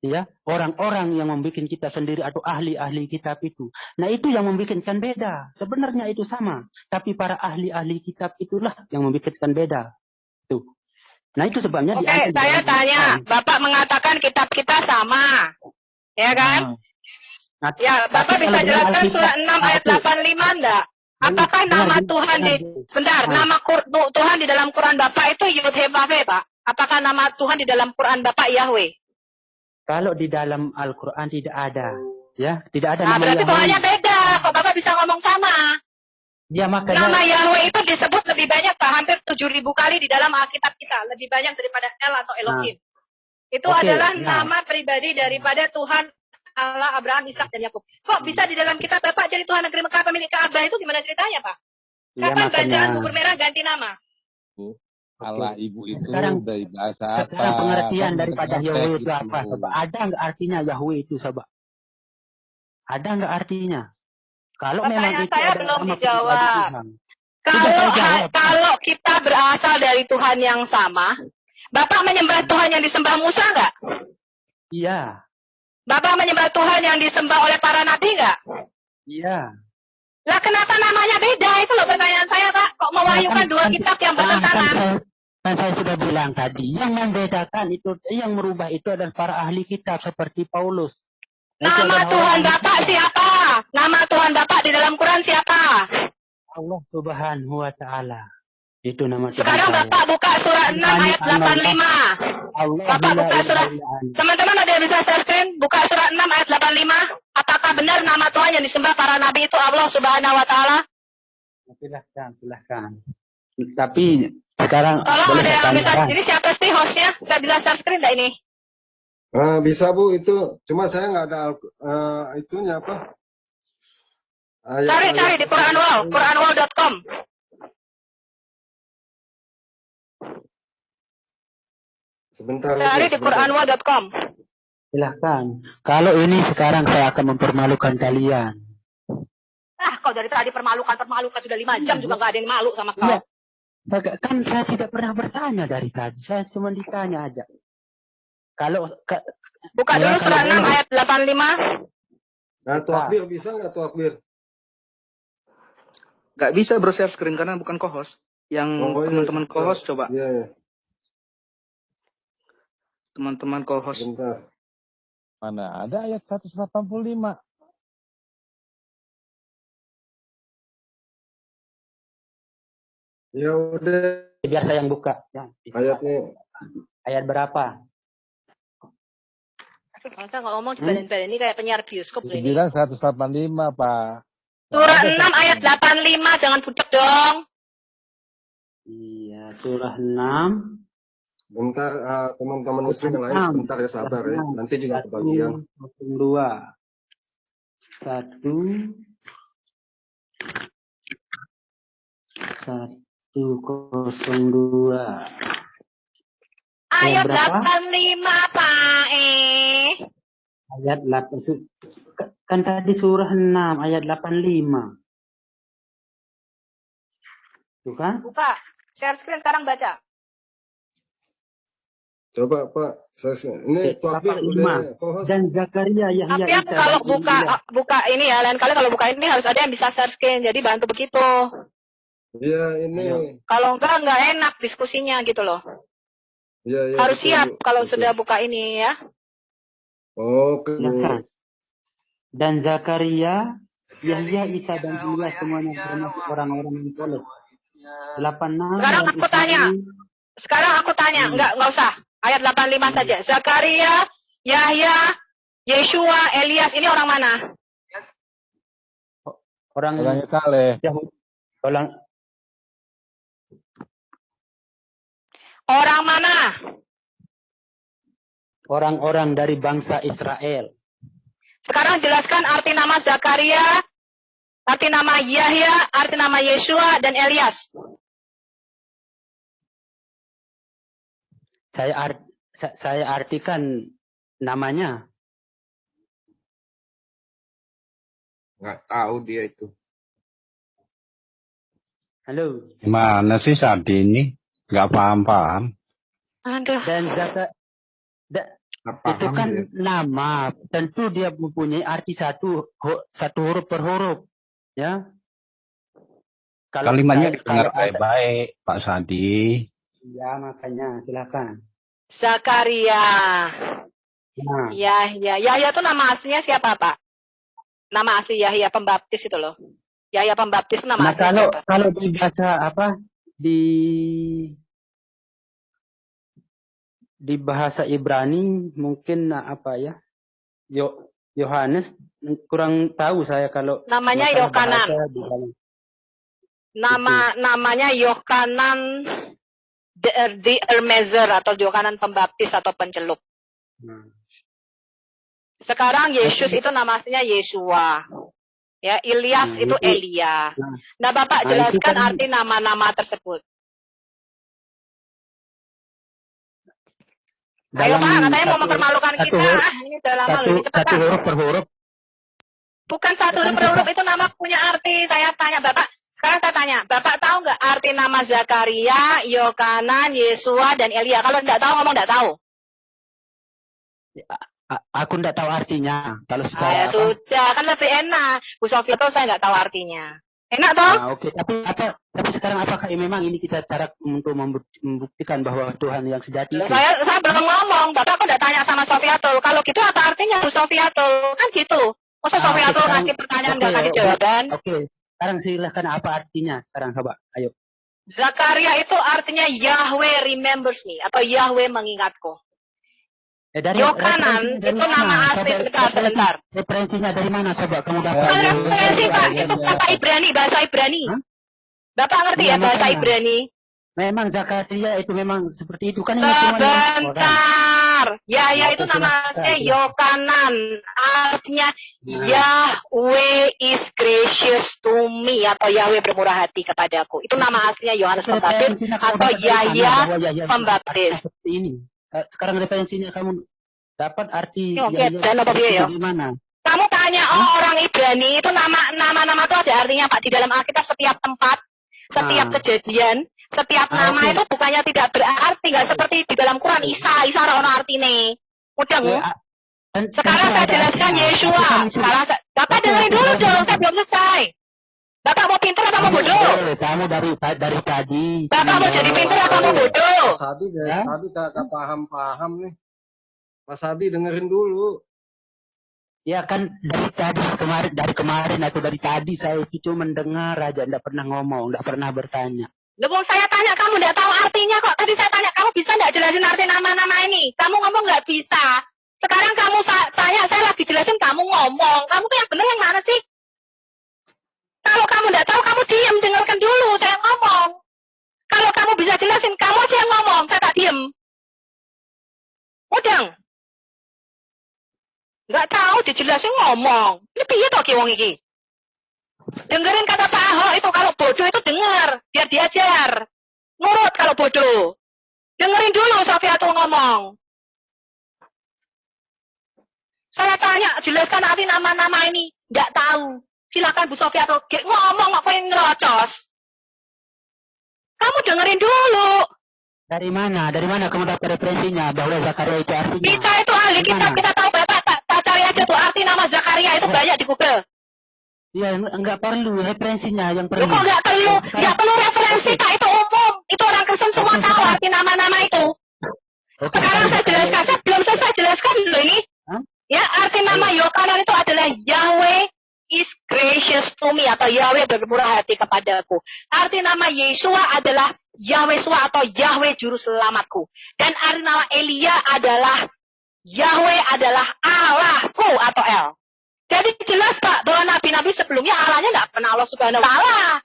ya, orang-orang yang membuat kita sendiri atau ahli-ahli kitab itu. Nah, itu yang membuatkan beda. Sebenarnya itu sama, tapi para ahli-ahli kitab itulah yang membuatkan beda. Tuh. Nah, itu sebabnya. Oke, saya tanya, Bapak mengatakan kitab kita sama, ya kan? Ya, Bapak bisa jelaskan surat 6 ayat 85 enggak? Apakah nama Tuhan nama Tuhan di dalam Quran Bapak itu Yud-He-Vav-He, Pak? Apakah nama Tuhan di dalam Quran Bapak Yahweh? Kalau di dalam Al-Quran tidak ada, ya, tidak ada nama berarti Yahweh. Tuhannya beda. Kok Bapak bisa ngomong sama? Ya, makanya nama Yahweh itu disebut lebih banyak, Pak, hampir 7.000 kali di dalam Alkitab kita, lebih banyak daripada El atau Elohim. Itu adalah nama pribadi daripada Tuhan Allah Abraham, Ishak dan Yakub. Kok bisa di dalam kitab Bapak jadi Tuhan negeri Mekah pemilik Ka'bah itu gimana ceritanya, Pak? Kapan bacaan bubur merah ganti nama? Allah Ibu itu sekarang, dari bahasa apa? Sekarang pengertian daripada Yahweh itu apa? Sobat? Ada nggak artinya Yahweh itu, Sobat? Ada nggak artinya? Kalau memang itu saya belum dijawab. Kalau kita berasal dari Tuhan yang sama, Bapak menyembah Tuhan yang disembah Musa nggak? Iya. Bapak menyembah Tuhan yang disembah oleh para nabi nggak? Iya. Lah kenapa namanya beda? Itu loh pertanyaan saya, Pak. Kok mewahyukan dua kitab yang bertentangan? Kan saya sudah bilang tadi, yang membedakan itu, yang merubah itu adalah para ahli kitab seperti Paulus. Nama Tuhan Bapak siapa? Nama Tuhan Bapak di dalam Quran siapa? Allah Subhanahu wa Ta'ala. Itu nama Tuhan. Sekarang Bapak buka surat 6 ayat 85. Bapak buka surat. Teman-teman ada yang bisa share-screen? Buka surat 6 ayat 85. Apakah benar nama Tuhan yang disembah para nabi itu Allah Subhanahu wa Ta'ala? Silahkan. Tapi sekarang tolong ada yang bisa. Ini siapa sih hostnya? Saya bisa share screen nggak ini? Bisa Bu, itu. Cuma saya nggak ada itunya apa? Cari di Quranwall, Quranwall.com. Sebentar. Cari di Quranwall.com. Silahkan. Kalau ini sekarang saya akan mempermalukan kalian. Kau dari tadi permalukan sudah 5 jam juga nggak ada yang malu sama kau. Iya. Kan saya tidak pernah bertanya dari tadi. Saya cuma ditanya aja. Kalau buka dulu surat 6 ayat 85. Nah, Tuakbir bisa nggak Tuakbir? Nggak bisa bro share screen karena bukan co-host. Yang teman-teman co-host coba. Iya. Teman-teman co-host. Bentar. Mana ada ayat 185? Ya udah. Biar saya yang buka. Ya, ayatnya. Ayat berapa? Masa nggak ngomong dibalen-balen ini kayak penyiar bioskop ini. Bilang 185, Pak. Surah 6 ayat 85, jangan bucek dong. Iya, surah 6. Bentar, teman-teman muslim yang lain sebentar ya, sabar ya. Nanti juga kebagian. 02. 102. Ayat 85, Pak. Ayat 8. Kan tadi surah 6 ayat 85. Tuh kan? Buka. Share screen sekarang baca. Coba Pak, ini topik udah. Dan Zakaria Yahya Tapi aku kalau buka ini ya, lain kali kalau buka ini harus ada yang bisa share screen, jadi bantu begitu. Iya ini. Kalau enggak enak diskusinya gitu loh. Iya. Harus betul, siap kalau betul. Sudah buka ini ya. Oke. Dan Zakaria, Yahya, Isa dan Ilyas semuanya termasuk orang-orang yang soleh. 86. Sekarang aku tanya, enggak usah. Ayat 85 saja. Zakaria, Yahya, Yeshua, Elias, ini orang mana? Orangnya saleh. Orang mana? Orang-orang dari bangsa Israel. Sekarang jelaskan arti nama Zakaria, arti nama Yahya, arti nama Yeshua, dan Elias. Saya artikan namanya. Nggak tahu dia itu. Halo. Gimana sih saat ini? Nggak paham-paham. Aduh. Dan itu kan ya? Nama. Tentu dia mempunyai arti satu huruf per huruf. Ya. Kalimatnya didengar baik-baik, Pak Sadi. Ya, makanya silakan. Zakaria. Nah. Yahya itu nama aslinya siapa, Pak? Nama asli Yahya Pembaptis itu loh. Yahya Pembaptis nama aslinya siapa? Kalau dibaca apa di bahasa Ibrani mungkin apa ya? Yohanes, kurang tahu saya kalau namanya Yohanan. Namanya Yohanan the Ermezer atau Yohanan Pembaptis atau pencelup. Sekarang Yesus itu nama aslinya Yeshua. Ya, Ilyas itu Elia. Nah, Bapak jelaskan arti nama-nama tersebut. Ayo Pak, katanya mau mempermalukan kita. Ini udah lama loh, ini cepat. Satu huruf per huruf. Bukan satu huruf per huruf, itu nama punya arti. Saya tanya Bapak. Sekarang saya tanya, Bapak tahu nggak arti nama Zakaria, Yohanan, Yeshua, dan Elia? Kalau tidak tahu, ngomong tidak tahu. Aku tidak tahu artinya. Kalau ya sudah, kan lebih enak. Bu Sofia tahu saya nggak tahu artinya. Enak toh? Oke. Tapi sekarang apakah memang ini kita cara untuk membuktikan bahwa Tuhan yang sejati itu? Saya belum ngomong. Bapak kok tidak tanya sama Sofia tuh. Kalau gitu apa artinya Bu Sofia tuh? Kan gitu. Masa Sofia tuh ngasih pertanyaan nggak kasih jawaban? Oke. Sekarang silahkan apa artinya sekarang coba, ayo. Zakaria itu artinya Yahweh remembers me atau Yahweh mengingatku. Yohanan itu nama asli sebentar. Referensinya dari mana coba kamu dapat? Bukan referensi Pak, itu kata Ibrani, bahasa Ibrani. Bapak ngerti ya bahasa Ibrani? Memang Zakaria itu memang seperti itu kan? Sebentar. Yahya itu nama aslinya Yohanan. Artinya Yahweh is gracious to me atau Yahweh bermurah hati kepadaku. Itu nama aslinya Yohanes Pembaptis atau Yahya Pembaptis. Seperti ini. Sekarang referensinya kamu dapat arti gimana? Kamu tanya orang Ibrani itu nama-nama itu ada artinya Pak di dalam Alkitab setiap tempat, setiap kejadian. Setiap nama itu bukannya tidak berarti, nggak seperti di dalam Quran Isa ono artine. Udah sekarang saya jelaskan Yeshua. Sekarang Bapak dengerin dulu dong, saya belum selesai. Bapak mau pintar apa mau bodoh? Kamu dari tadi. Bapak mau jadi pintar apa mau bodoh? Mas Adi dari tadi tak paham nih. Mas Adi dengerin dulu. Ya kan dari kemarin atau dari tadi saya itu cuma mendengar aja, tidak pernah ngomong, tidak pernah bertanya. Loh, saya tanya kamu nggak tahu artinya kok. Tadi saya tanya kamu bisa nggak jelasin arti nama-nama ini? Kamu ngomong nggak bisa. Sekarang kamu tanya, saya lagi jelasin, kamu ngomong. Kamu tuh yang benar yang mana sih? Kalau kamu nggak tahu, kamu diam, dengarkan dulu saya ngomong. Kalau kamu bisa jelasin, kamu aja yang ngomong, saya tak diem. Udang. Nggak tahu, dijelasin ngomong. Ini piye toh ki wong iki? Dengerin kata Pak Ahok itu, kalau bodoh itu dengar, biar diajar. Nurut kalau bodoh. Dengerin dulu Sofiatul ngomong. Saya tanya, jelaskan arti nama-nama ini. Nggak tahu. Silakan Bu Sofiatul ngomong, kok pengen ngerocos. Kamu dengerin dulu. Dari mana? Dari mana kamu dapat referensinya bahwa Zakaria itu artinya? Kita itu ahli kitab, kita tahu Bapak. Tak cari aja tuh arti nama Zakaria itu banyak di Google. Iya, enggak perlu referensinya yang perlu. Kok enggak perlu? Enggak perlu referensi, Kak, itu umum. Itu orang Kristen semua tahu arti nama-nama itu. Sekarang saya jelaskan, saya belum selesai jelaskan dulu ini. Ya, arti nama Yohanan itu adalah Yahweh is gracious to me, atau Yahweh bermurah hati kepadaku. Arti nama Yesua adalah Yahweh Sua atau Yahweh juru selamatku. Dan arti nama Elia adalah Yahweh adalah Allahku atau El. Jadi jelas Pak bahwa nabi-nabi sebelumnya Allahnya nggak pernah Allah Subhanahu wa Taala.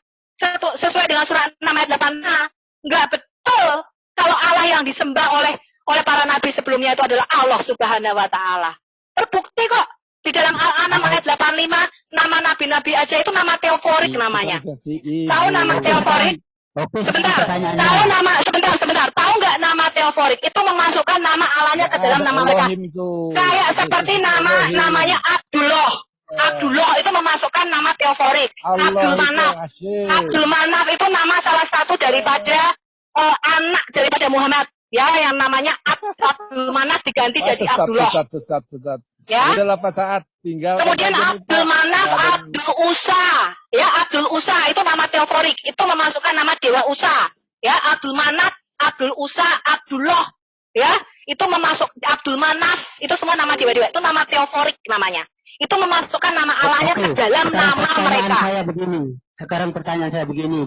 Sesuai dengan surat 6 ayat 8. Nggak betul kalau Allah yang disembah oleh para nabi sebelumnya itu adalah Allah Subhanahu wa Taala. Terbukti kok di dalam Al-An'am ayat 85 nama nabi-nabi aja itu nama teoforik namanya. Tahu nama teoforik? Sebentar. Tahu nggak nama teoforik? Itu memasukkan nama Allahnya ke dalam nama mereka. Kayak seperti namanya Abdullah. Abdullah itu memasukkan nama teoforik. Abdul Manaf. Abdul Manaf itu nama salah satu daripada anak daripada Muhammad. Ya, yang namanya Abdul Manaf diganti jadi Abdullah. Ya. Udahlah Pak Saat, tinggal. Kemudian Abdul Manaf, Abdul Usa. Ya, Abdul Usa itu nama teoforik. Itu memasukkan nama Dewa Usa. Ya, Abdul Manaf, Abdul Usa, Abdullah. Ya, itu memasuk Abdul Manaf, itu semua nama dewa-dewa. Itu nama teoforik namanya. Itu memasukkan nama Allahnya ke dalam nama mereka. Sekarang pertanyaan saya begini,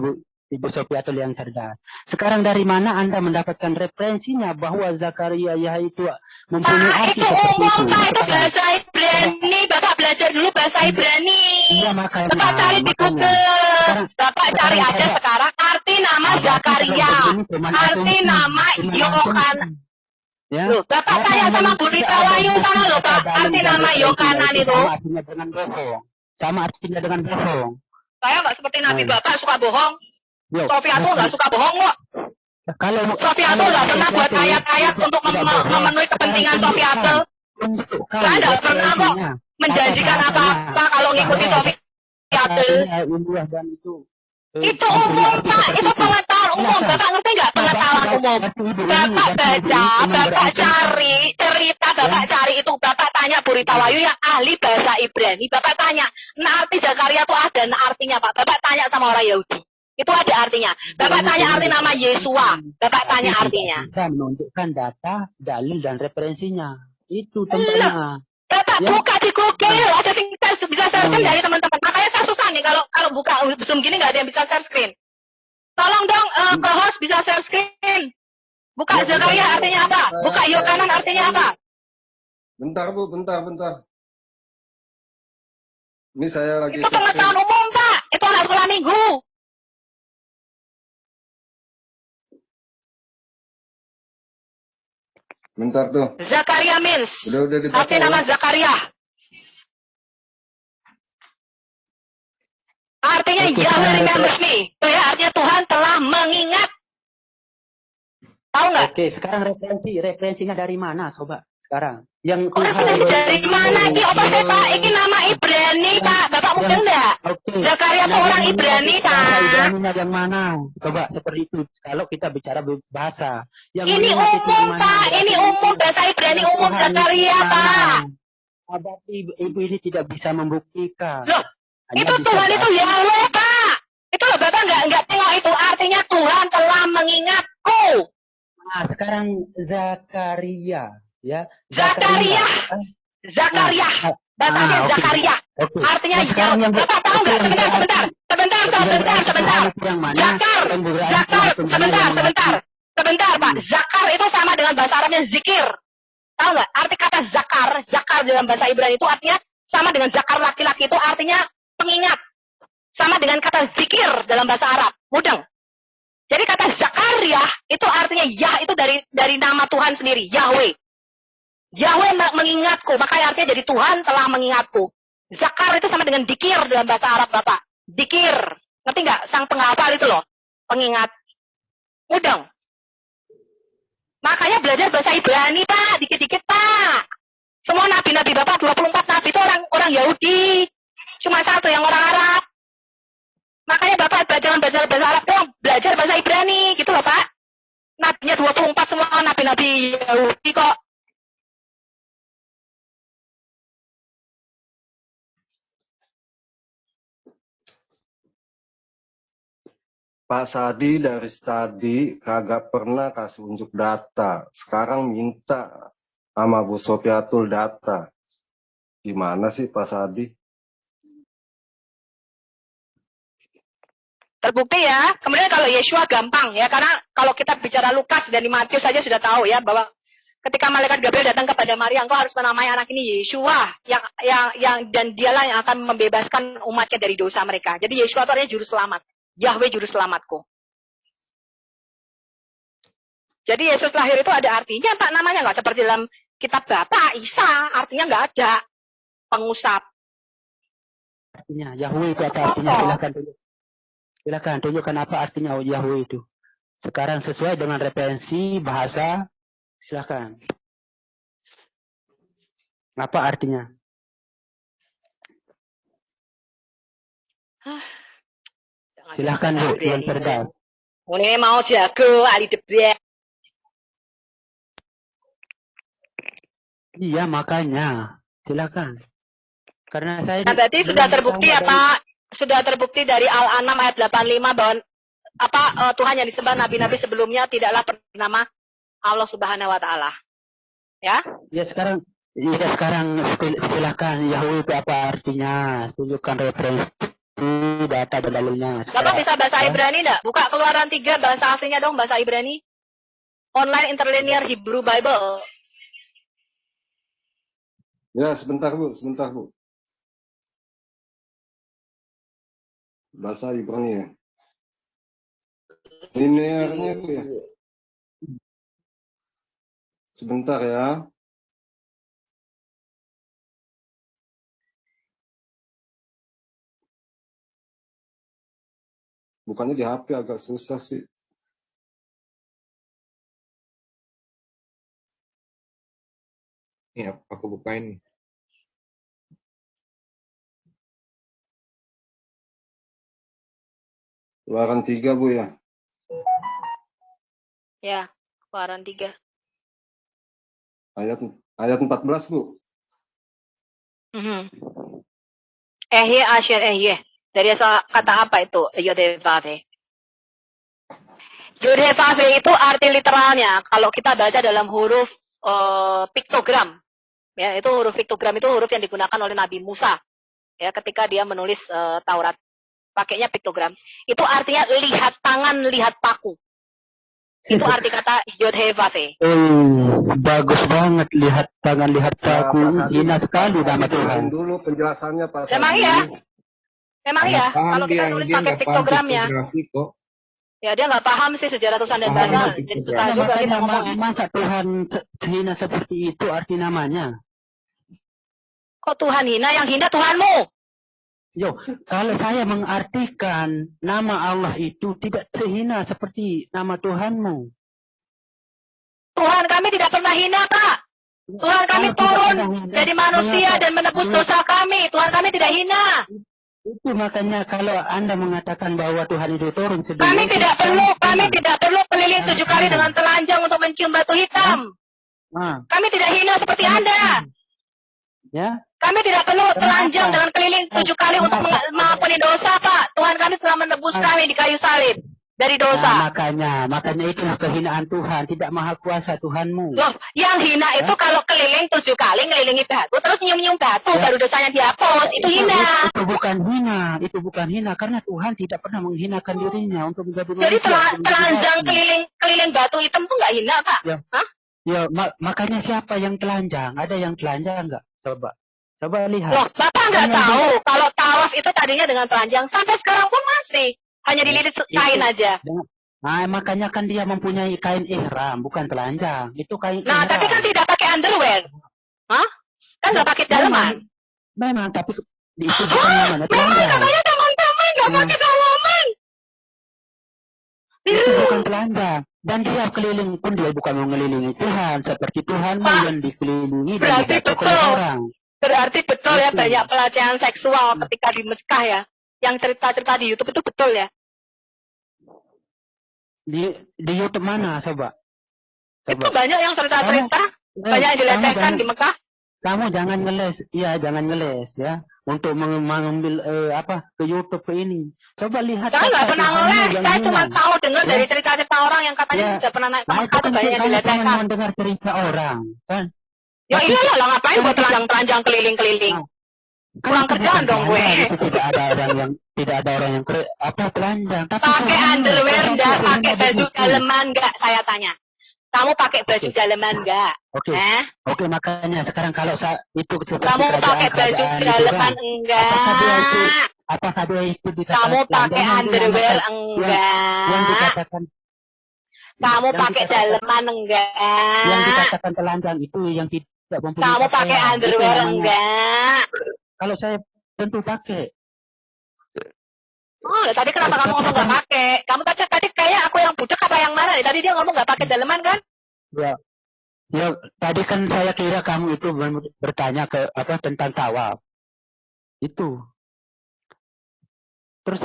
Ibu Sofiatul yang cerdas. Sekarang dari mana Anda mendapatkan referensinya bahwa Zakaria itu mempunyai arti itu seperti umum, itu? Pak, itu bahasa Ibrani. Bapak belajar dulu bahasa Ibrani. Iya, makanya. Bapak cari di Google. Bapak cari aja sekarang arti nama Zakaria. Arti nama Yohanan. Ya. Loh, Bapak tanya sama Bu Rita Wayu sana loh, Pak. Arti nama Yohanan itu. Sama artinya dengan bohong. Sama artinya dengan bohong. Saya nggak seperti Nabi Bapak suka bohong. Sofiatul nggak suka bohong kok. Sofiatul nggak pernah buat ayat-ayat untuk memenuhi kepentingan Sofiatul. Saya nggak pernah kok menjanjikan apa-apa kalau ngikuti Sofiatul. Itu umum Pak, itu pengetahuan umum. Bapak ngerti nggak pengetahuan umum? Bapak baca, Bapak cari cerita, Bapak cari itu. Bapak tanya Bu Rita Wayu yang ahli bahasa Ibrani. Bapak tanya, nah arti Zakaria itu ada artinya Pak. Bapak tanya sama orang Yahudi. Itu ada artinya. Bapak tanya arti nama Yesua. Bapak tanya artinya. Bisa menunjukkan data, dalil dan referensinya. Itu tempatnya. Bapak buka di Google. Ada yang bisa share screen dari teman-teman. Makanya saya susah nih kalau buka Zoom gini nggak ada yang bisa share screen. Tolong dong co-host bisa share screen. Buka Zakaria artinya apa? Buka Yohanan artinya apa? Bentar Bu, bentar. Ini saya lagi. Itu pengetahuan umum Pak. Itu anak sekolah minggu. Bentar tuh. Zakaria means. Udah dibaca. Arti nama Zakaria. Artinya Yahweh remembers me. Itu ya artinya Tuhan telah mengingat. Tahu nggak? Oke, sekarang referensinya dari mana, coba? Sekarang. Yang referensi dari mana? Ini obat Pak. Ini nama Ibrani Pak. Bapak mungkin enggak? Zakaria itu orang Ibrani Pak. Ibraninya yang mana? Coba seperti itu. Kalau kita bicara bahasa. Ini umum Pak. Ini umum bahasa Ibrani umum Zakaria Pak. Berarti ibu ini tidak bisa membuktikan. Loh, itu Tuhan itu Yahweh Pak. Itu loh Bapak nggak tengok itu. Artinya Tuhan telah mengingatku. Nah, sekarang Zakaria. Ya, Zakaria. Bacanya Zakaria. Artinya Bapak tahu nggak? Sebentar. Sebentar, Pak. Zakar itu sama dengan bahasa Arabnya zikir. Tahu nggak? Arti kata zakar dalam bahasa Ibrani itu artinya sama dengan zakar laki-laki itu artinya pengingat. Sama dengan kata zikir dalam bahasa Arab. Mudeng. Jadi kata Zakaria itu artinya Yah itu dari nama Tuhan sendiri, Yahweh. Yahweh mengingatku, makanya artinya jadi Tuhan telah mengingatku. Zakar itu sama dengan dikir dalam bahasa Arab, Bapak. Dikir. Ngerti nggak? Sang penghafal itu loh. Pengingat. Mudeng. Makanya belajar bahasa Ibrani, Pak. Dikit-dikit, Pak. Semua nabi-nabi Bapak, 24 nabi itu orang Yahudi. Cuma satu yang orang Arab. Makanya Bapak jangan belajar bahasa Arab dong. Belajar bahasa Ibrani. Gitu loh, Pak. Nabinya 24 semua nabi-nabi Yahudi kok. Pak Sadi dari tadi kagak pernah kasih unjuk data. Sekarang minta sama Bu Sofiatul data. Gimana sih Pak Sadi? Terbukti ya. Kemudian kalau Yeshua gampang ya. Karena kalau kita bicara Lukas dan Matius saja sudah tahu ya. Bahwa ketika malaikat Gabriel datang kepada Maria. Engkau harus menamai anak ini Yeshua. Dan dialah yang akan membebaskan umatnya dari dosa mereka. Jadi Yeshua itu artinya juru selamat. Yahweh juru selamatku. Jadi Yesus lahir itu ada artinya, Pak, namanya nggak seperti dalam kitab Bapak Isa, artinya nggak ada. Pengusap. Artinya Yahweh itu apa artinya? Silakan tunjukkan apa artinya Yahweh itu. Sekarang sesuai dengan referensi bahasa, silakan. Apa artinya? Silahkan Bu, yang cerdas. Ini mau jago, ahli debat. Iya, makanya. Silakan. Karena saya... Nah, berarti sudah terbukti ya, Pak? Sudah terbukti dari Al-An'am ayat 85 bahwa Tuhan yang disembah nabi-nabi sebelumnya tidaklah bernama Allah Subhanahu wa Ta'ala. Ya? Ya, sekarang silakan Yahweh itu apa artinya? Tunjukkan referensi data dan dalilnya. Bapak bisa bahasa Ibrani enggak? Buka Keluaran 3 bahasa aslinya dong, bahasa Ibrani. Online Interlinear Hebrew Bible. Ya, sebentar Bu. Bahasa Ibrani ya. Linearnya Bu ya. Sebentar ya. Bukannya di HP agak susah sih. Ini aku bukain. Keluaran 3 Bu ya. Ya, Keluaran 3. Ayat 14 Bu. Ehye. Dari kata apa itu? Yodhevave. Yodhevave itu arti literalnya. Kalau kita baca dalam huruf piktogram. Ya, itu huruf piktogram itu huruf yang digunakan oleh Nabi Musa. Ya, ketika dia menulis Taurat. Pakainya piktogram. Itu artinya lihat tangan, lihat paku. Itu arti kata Yodhevave. Bagus banget lihat tangan, lihat paku. Hina sekali nama Tuhan. Dulu penjelasannya Pak. Memang ya, kalau kita nulis pakai piktogramnya. Ya dia nggak paham sih sejarah tulisan dan bahasa. Jadi susah juga kita ngomongnya. Masa Tuhan hina seperti itu arti namanya? Kok Tuhan hina? Yang hina Tuhanmu. Yo, kalau saya mengartikan nama Allah itu tidak sehina seperti nama Tuhanmu. Tuhan kami tidak pernah hina, Pak. Tuhan kami turun jadi manusia dan menebus dosa kami. Tuhan kami tidak hina. Itu makanya kalau Anda mengatakan bahwa Tuhan itu turun sedang. Kami tidak perlu keliling 7 kali dengan telanjang untuk mencium batu hitam. Kami tidak hina seperti Anda. Ya. Kami tidak perlu telanjang dengan keliling 7 kali untuk mengampuni dosa, Pak. Tuhan kami telah menebus kami di kayu salib dari dosa. Makanya itulah kehinaan Tuhan, tidak maha kuasa Tuhanmu. Loh, yang hina itu kalau keliling 7 kali ngelilingi batu, terus nyium-nyium batu, baru dosanya dihapus, itu hina. Itu itu bukan hina karena Tuhan tidak pernah menghinakan dirinya untuk menjadi Jadi manusia. telanjang keliling batu hitam tuh nggak hina, Pak? Ya, Hah? ya makanya siapa yang telanjang? Ada yang telanjang nggak? Coba lihat. Loh, Bapak nggak tahu kalau tawaf itu tadinya dengan telanjang sampai sekarang pun masih hanya dililit kain aja. Nah, makanya kan dia mempunyai kain ihram, bukan telanjang. Itu kain Nah, ihram. tapi kan tidak pakai underwear. Hah? Kan nggak pakai daleman. Memang, tapi itu bukan namanya telanjang. Namanya teman-teman nggak pakai daleman. Itu bukan telanjang. Dan dia keliling pun dia bukan mengelilingi Tuhan. Seperti Tuhan yang dikelilingi dan dibaca oleh orang. Berarti betul ya banyak pelecehan seksual ketika di Mekah ya. Yang cerita-cerita di YouTube itu betul ya? Di YouTube mana coba? Itu banyak yang cerita-cerita, banyak yang dilecehkan di Mekah. Kamu jangan ngeles, jangan ngeles ya. Untuk mengambil ke YouTube ke ini. Coba lihat. Saya nggak pernah ngeles, saya cuma tahu dengar dari cerita-cerita orang yang katanya sudah pernah naik ke Mekah itu banyak yang dilecehkan. Kamu mendengar cerita orang, kan? Ya iyalah, ngapain buat telanjang keliling-keliling? Kurang kerjaan dong gue. Tidak ada orang yang telanjang. Pakai underwear enggak, pakai baju daleman enggak, saya tanya. Kamu pakai baju daleman enggak? Oke, makanya sekarang kalau itu seperti kamu pakai baju daleman enggak? Apakah dia itu dikatakan? Kamu pakai underwear enggak? Yang dikatakan. Kamu pakai daleman enggak? Yang dikatakan telanjang itu yang tidak mempunyai. Kamu pakai underwear enggak? Kalau saya tentu pakai. Oh, tadi kenapa kamu ngomong nggak pakai? Kamu tadi kayak aku yang budak apa yang mana? Tadi dia ngomong nggak pakai daleman kan? Ya, tadi kan saya kira kamu itu bertanya tentang tawaf. Itu. Terus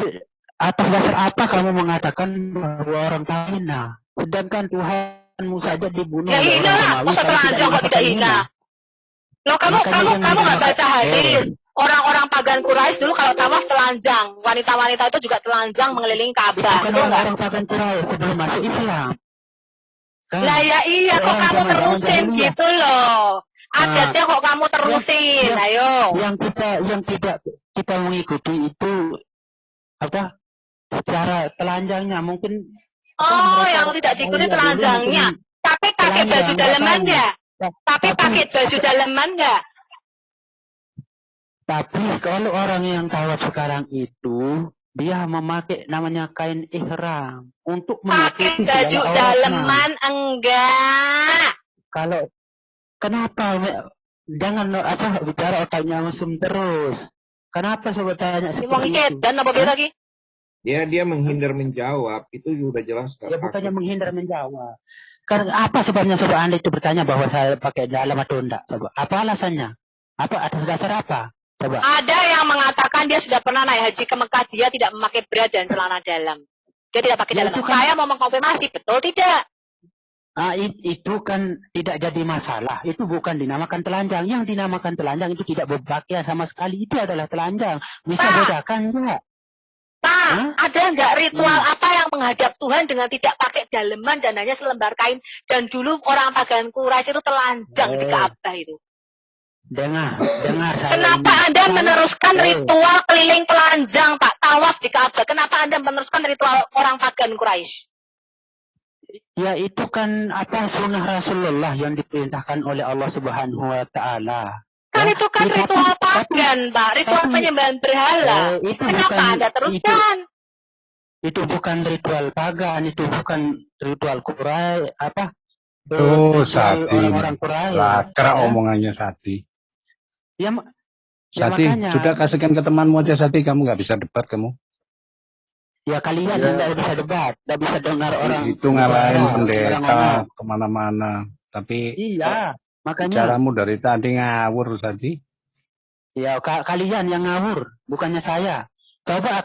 atas dasar apa kamu mengatakan bahwa orang hina? Sedangkan Tuhanmu saja dibunuh. Ya hina lah, masa telanjang kok tidak hina? Loh kamu nggak baca hadis? Orang-orang pagan Quraisy dulu kalau tawaf telanjang, wanita-wanita itu juga telanjang mengelilingi Ka'bah. Bukan orang pagan Quraisy sebelum masuk Islam. Kan? Lah ya iya, kok kamu terusin gitu loh. Adatnya kok kamu terusin, ayo. Yang tidak kita mengikuti itu secara telanjangnya mungkin. Oh, yang tidak diikuti telanjangnya. Tapi pakai baju daleman nggak? Tapi pakai baju daleman nggak? Tapi kalau orang yang tawaf sekarang itu dia memakai namanya kain ihram untuk menutupi baju daleman enggak. Kalau kenapa jangan bicara otaknya mesum terus. Kenapa sobat tanya seperti itu? Dan apa beda lagi? Dia menghindar menjawab, itu sudah jelas. Ya bukannya menghindar menjawab. Karena apa sebabnya sobat Anda itu bertanya bahwa saya pakai dalam atau enggak? Coba. Apa alasannya? Apa atas dasar apa? Coba. Ada yang mengatakan dia sudah pernah naik haji ke Mekah, dia tidak memakai bra dan celana dalam. Dia tidak pakai dalam. Kan, saya mau mengkonfirmasi, betul tidak? Itu kan tidak jadi masalah. Itu bukan dinamakan telanjang. Yang dinamakan telanjang itu tidak berpakaian sama sekali. Itu adalah telanjang. Bisa bedakan enggak? Pak, ada nggak ritual apa yang menghadap Tuhan dengan tidak pakai daleman dan hanya selembar kain? Dan dulu orang pagan Quraisy itu telanjang di Ka'bah itu. Dengar saya. Kenapa Anda meneruskan ritual keliling telanjang, Pak? Tawaf di Ka'bah. Kenapa Anda meneruskan ritual orang pagan Quraisy? Ya itu kan sunnah Rasulullah yang diperintahkan oleh Allah Subhanahu wa taala. Kan itu kan ritual pagan, Pak. Ritual penyembahan berhala. Kenapa Anda teruskan? Itu bukan ritual pagan, itu bukan ritual Quraisy, Sati. Orang-orang Quraisy. Lakra omongannya Sati. Ya Sati, makanya. sudah kasihkan ke temanmu aja Sati, kamu nggak bisa debat kamu. Ya kalian nggak bisa debat, nggak bisa dengar orang. Itu ngalahin pendeta kemana-mana. Tapi iya, makanya. Caramu dari tadi ngawur Sati. Ya kalian yang ngawur, bukannya saya. Coba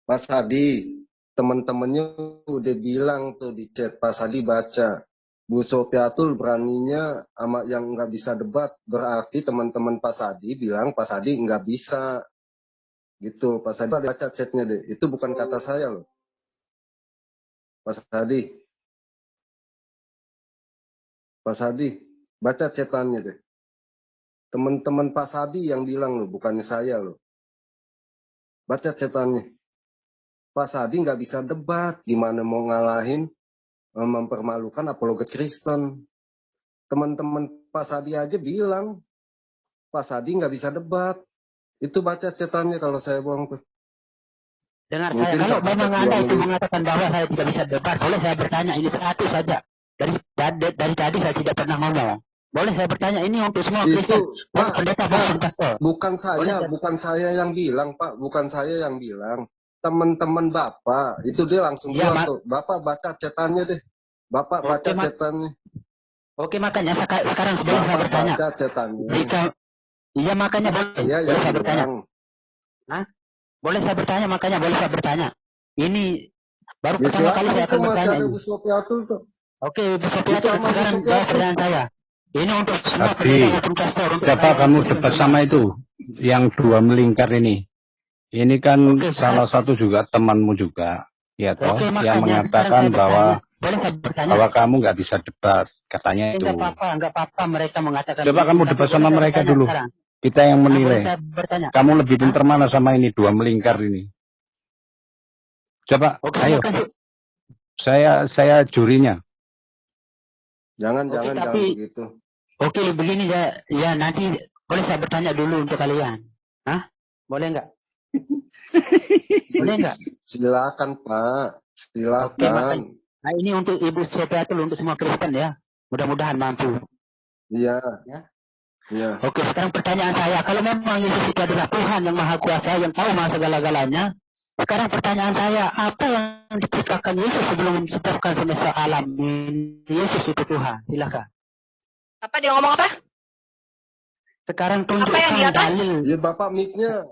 Mas Hadi, teman-temannya udah bilang tuh di chat, Pak Hadi baca. Bu Sofiatul beraninya sama yang nggak bisa debat, berarti teman-teman Pak Sadi bilang Pak Sadi nggak bisa. Gitu, Pak Sadi baca chatnya deh. Itu bukan kata saya loh. Pak Sadi. Pak Sadi, baca chatannya deh. Teman-teman Pak Sadi yang bilang loh, bukannya saya loh. Baca catatannya. Pak Sadi nggak bisa debat. Gimana mau ngalahin, mempermalukan apologet Kristen. Teman-teman Pak Sadi aja bilang, Pak Sadi nggak bisa debat. Itu baca catatannya kalau saya bohong tuh. Dengar Mungkin saya, kalau memang Anda itu menit. mengatakan bahwa saya tidak bisa debat, boleh saya bertanya ini satu saja. Dari tadi saya tidak pernah ngomong. Boleh saya bertanya ini untuk semua Kristen. Pak, pastor. bukan saya yang bilang, Pak. Bukan saya yang bilang. Teman-teman Bapak, itu dia langsung keluar tuh. Bapak baca catatannya deh. Bapak baca catatannya. Oke, makanya sekarang boleh saya bertanya. Baca catatannya. Iya, makanya boleh. Iya, boleh saya bertanya. Hah? Boleh saya bertanya, makanya boleh saya bertanya. Ini baru pertama kali saya akan bertanya. Oke, Ibu Sofiatul, sekarang jawab pertanyaan saya. Ini untuk semua pastor. Siapa kamu debat sama itu? Yang dua melingkar ini. Ini kan salah satu juga temanmu juga. Ya toh, yang mengatakan bahwa kamu nggak bisa debat. Katanya itu. Enggak apa-apa mereka mengatakan. Coba kamu debat sama mereka dulu. Kita yang menilai. Kamu lebih pintar mana sama ini dua melingkar ini? Coba, ayo. Saya jurinya. Jangan begitu. Oke, begini ya nanti boleh saya bertanya dulu untuk kalian. Hah? Boleh nggak? Boleh nggak? Silakan Pak, silakan. Nah ini untuk Ibu Sofiatul, untuk semua Kristen ya. Mudah-mudahan mampu. Iya. Iya. Oke, sekarang pertanyaan saya, kalau memang Yesus itu adalah Tuhan yang Maha Kuasa, yang tahu maha segala-galanya, sekarang pertanyaan saya, apa yang diciptakan Yesus sebelum menciptakan semesta alam? Yesus itu Tuhan, silakan. Apa dia ngomong apa? Sekarang tunjukkan dalil. Ya Bapak mic-nya.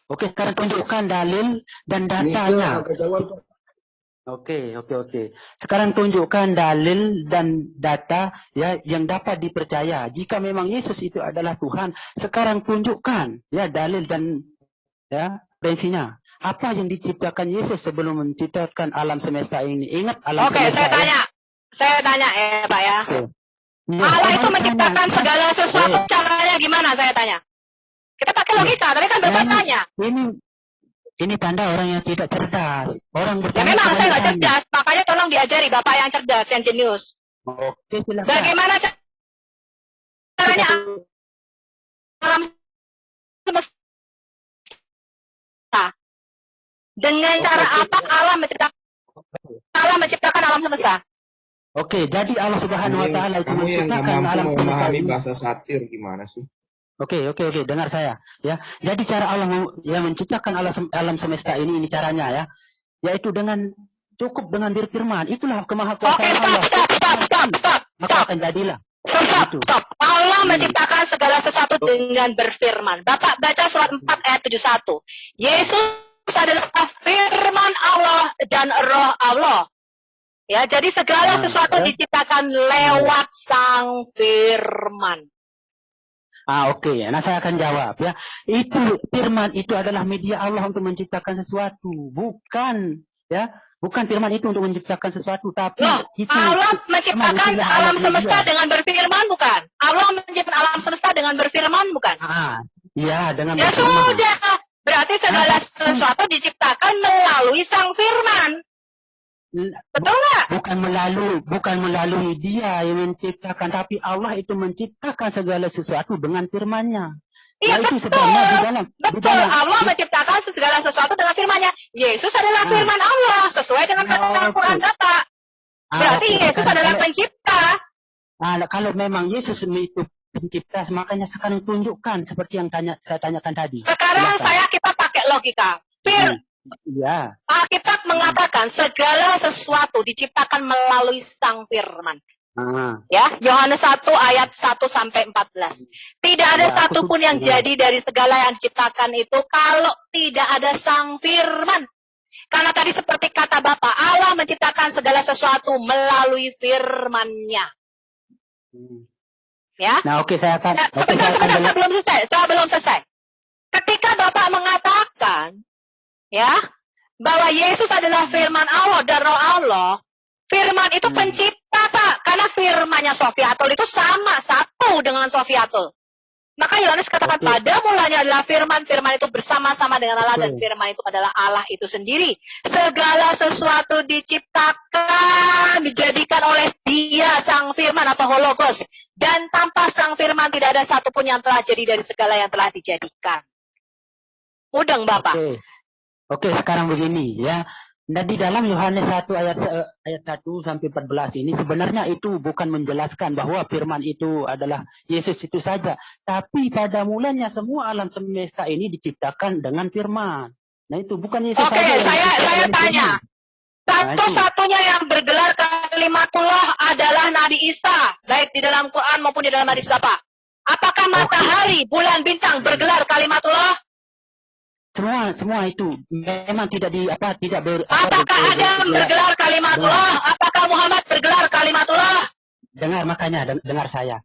Oke, sekarang tunjukkan dalil dan datanya. Oke. Sekarang tunjukkan dalil dan data ya yang dapat dipercaya. Jika memang Yesus itu adalah Tuhan, sekarang tunjukkan ya dalil dan ya referensinya. Apa yang diciptakan Yesus sebelum menciptakan alam semesta ini? Ingat alam semesta. Oke, saya tanya Pak ya. Allah itu menciptakan segala sesuatu, caranya gimana? Saya tanya. Kita pakai logika, tadi kan Bapak tanya. Ini tanda orang yang tidak cerdas. Orang bertanya. Ya memang saya nggak cerdas, makanya tolong diajari Bapak yang cerdas, yang jenius. Oke, silakan. Bagaimana caranya alam semesta? Dengan cara apa Allah menciptakan alam semesta? Oke, jadi Allah Subhanahu Wa Taala itu menciptakan alam semesta. Memahami bahasa satir gimana sih? Oke, dengar saya ya. Jadi cara Allah yang menciptakan alam semesta ini caranya ya, yaitu dengan cukup dengan berfirman. Itulah kemahakuasaan Allah. Stop. Maka akan jadilah. Stop. Allah menciptakan segala sesuatu dengan berfirman. Bapak baca surat 4 ayat 71. Yesus adalah firman Allah dan roh Allah. Ya, jadi segala sesuatu diciptakan lewat sang firman. Oke. Nah, saya akan jawab ya. Itu firman itu adalah media Allah untuk menciptakan sesuatu, bukan firman itu untuk menciptakan sesuatu, tapi itu Allah menciptakan alam semesta dengan berfirman, bukan? Allah menciptakan alam semesta dengan berfirman, bukan? Iya, dengan berfirman. Ya sudah, berarti segala sesuatu diciptakan melalui sang firman. Betul nggak? Bukan melalui dia yang menciptakan, tapi Allah itu menciptakan segala sesuatu dengan firman-Nya. Iya, betul. Allah menciptakan segala sesuatu dengan firman-Nya. Yesus adalah firman Allah sesuai dengan Al-Quran Bapak. Berarti Yesus adalah pencipta. Kalau memang Yesus itu pencipta, makanya sekarang tunjukkan seperti yang saya tanyakan tadi. Sekarang kita pakai logika. Ya. Alkitab mengatakan segala sesuatu diciptakan melalui sang firman. Ya, Yohanes 1 ayat 1 sampai 14. Tidak ada satupun yang jadi dari segala yang diciptakan itu kalau tidak ada sang firman. Karena tadi seperti kata Bapak, Allah menciptakan segala sesuatu melalui firman-Nya. Ya. Nah, saya belum selesai. Ketika Bapak mengatakan bahwa Yesus adalah firman Allah dan roh Allah, firman itu pencipta, Pak. Karena firmannya Sofiatul itu sama, satu dengan Sofiatul. Maka Yohanes katakan pada mulanya adalah firman, firman itu bersama-sama dengan Allah, dan firman itu adalah Allah itu sendiri. Segala sesuatu diciptakan, dijadikan oleh Dia, sang firman atau hologos. Dan tanpa sang firman tidak ada satupun yang telah jadi dari segala yang telah dijadikan. Mudeng Bapak. Oke, sekarang begini ya. Nah, di dalam Yohanes 1 ayat 1 sampai 14 ini sebenarnya itu bukan menjelaskan bahwa firman itu adalah Yesus itu saja. Tapi pada mulanya semua alam semesta ini diciptakan dengan firman. Nah itu bukan Yesus saja. Oke, saya tanya. Satu-satunya yang bergelar kalimatullah adalah Nabi Isa. Baik di dalam Quran maupun di dalam hadis Bapak. Apakah matahari, bulan, bintang bergelar kalimatullah? Semua itu memang tidak apakah Adam bergelar kalimatullah? Apakah Muhammad bergelar kalimatullah? Dengar saya.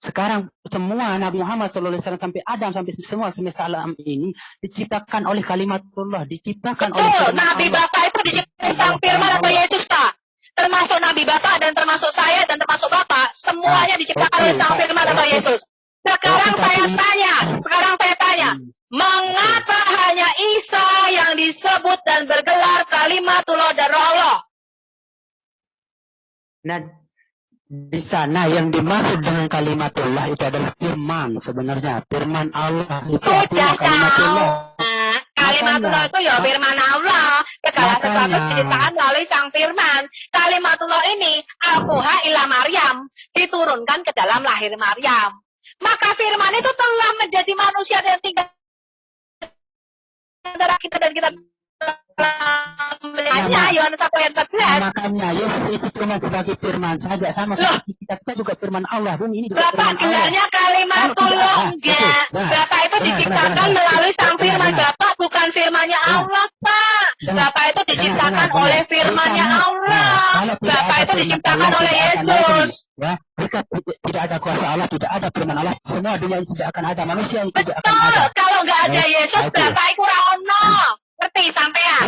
Sekarang semua Nabi Muhammad SAW sampai Adam sampai semua semesta alam ini diciptakan oleh kalimatullah, diciptakan oleh Nabi Bapak itu diciptakan sang firman atau Yesus, Pak? Termasuk Nabi Bapak dan termasuk saya dan termasuk Bapak, semuanya diciptakan oleh sang firman atau Yesus. Sekarang saya tanya, mengapa hanya Isa yang disebut dan bergelar kalimatullah dan roh Allah? Nah, di sana yang dimaksud dengan kalimatullah itu adalah firman sebenarnya. Firman Allah itu sudah kalimatullah. Kalimatullah itu ya firman Allah. Segala sesuatu diciptakan melalui sang firman. Kalimatullah ini Al-Quha ila Maryam, diturunkan ke dalam lahir Maryam. Maka firman itu telah menjadi manusia dan tinggal antara kita dan kita melihatnya. Yohanes 1 ayat 14. Makanya Yesus itu cuma sebagai firman saja, sama seperti kita juga firman Allah. Ini juga Bapak gelarnya kalimatullah enggak. Bapak itu diciptakan melalui sang firman. Bapak bukan firmannya Allah, Pak. Bapak itu diciptakan oleh firmannya Allah. Bapak itu diciptakan oleh Yesus. Ya, jika tidak ada kuasa Allah, tidak ada firman Allah, semua dunia ini tidak akan ada, manusia ini tidak akan ada. Kalau nggak ada Yesus, Bapak itu ora ono. Ngerti sampean?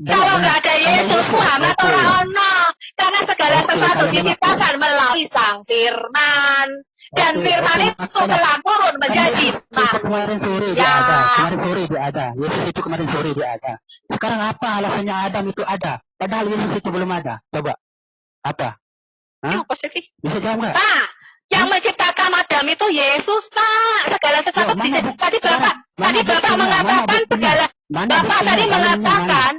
Kalau nggak ada Yesus, Muhammad ora ono. Karena segala sesuatu diciptakan melalui sang firman. Dan firman itu telah turun menjadi kemarin sore dia ada. Yesus itu kemarin sore dia ada. Sekarang apa alasannya Adam itu ada? Padahal Yesus itu belum ada. Coba. Apa? Apa sih? Bisa jawab nggak? Pak, yang menciptakan Adam itu Yesus, Pak. Segala sesuatu tadi Bapak mengatakan segala. Bapak tadi mengatakan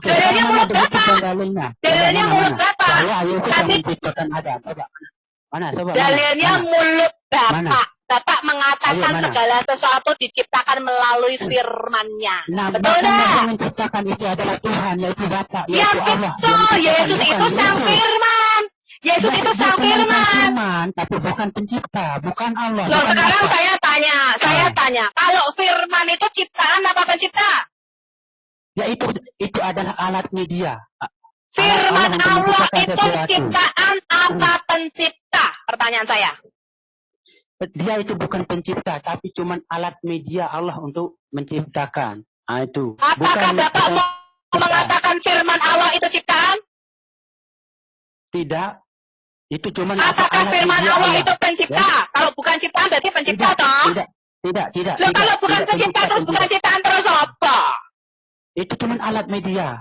dalilnya mulut Bapak. Dalilnya mulut Bapak. Tadi menciptakan Adam. Coba. Mana? Coba. Dalilnya mulut Bapak. Bapak mengatakan segala sesuatu diciptakan melalui firman-Nya. Betul dah? Yang menciptakan itu adalah Tuhan, yaitu Bapak, yaitu Allah. Yesus itu sang firman. Yesus itu sang firman. Tapi bukan pencipta, bukan Allah. Loh, sekarang saya tanya, kalau firman itu ciptaan apa pencipta? Ya itu adalah alat media. Firman Allah itu ciptaan apa pencipta? Pertanyaan saya. Dia itu bukan pencipta, tapi cuma alat media Allah untuk menciptakan. Itu. Apakah Bapak mau mengatakan firman Allah itu ciptaan? Tidak. Itu cuma apakah firman Allah itu pencipta? Ya? Kalau bukan ciptaan berarti pencipta toh? Tidak. Loh, kalau bukan pencipta terus bukan ciptaan terus apa? Itu cuma alat media.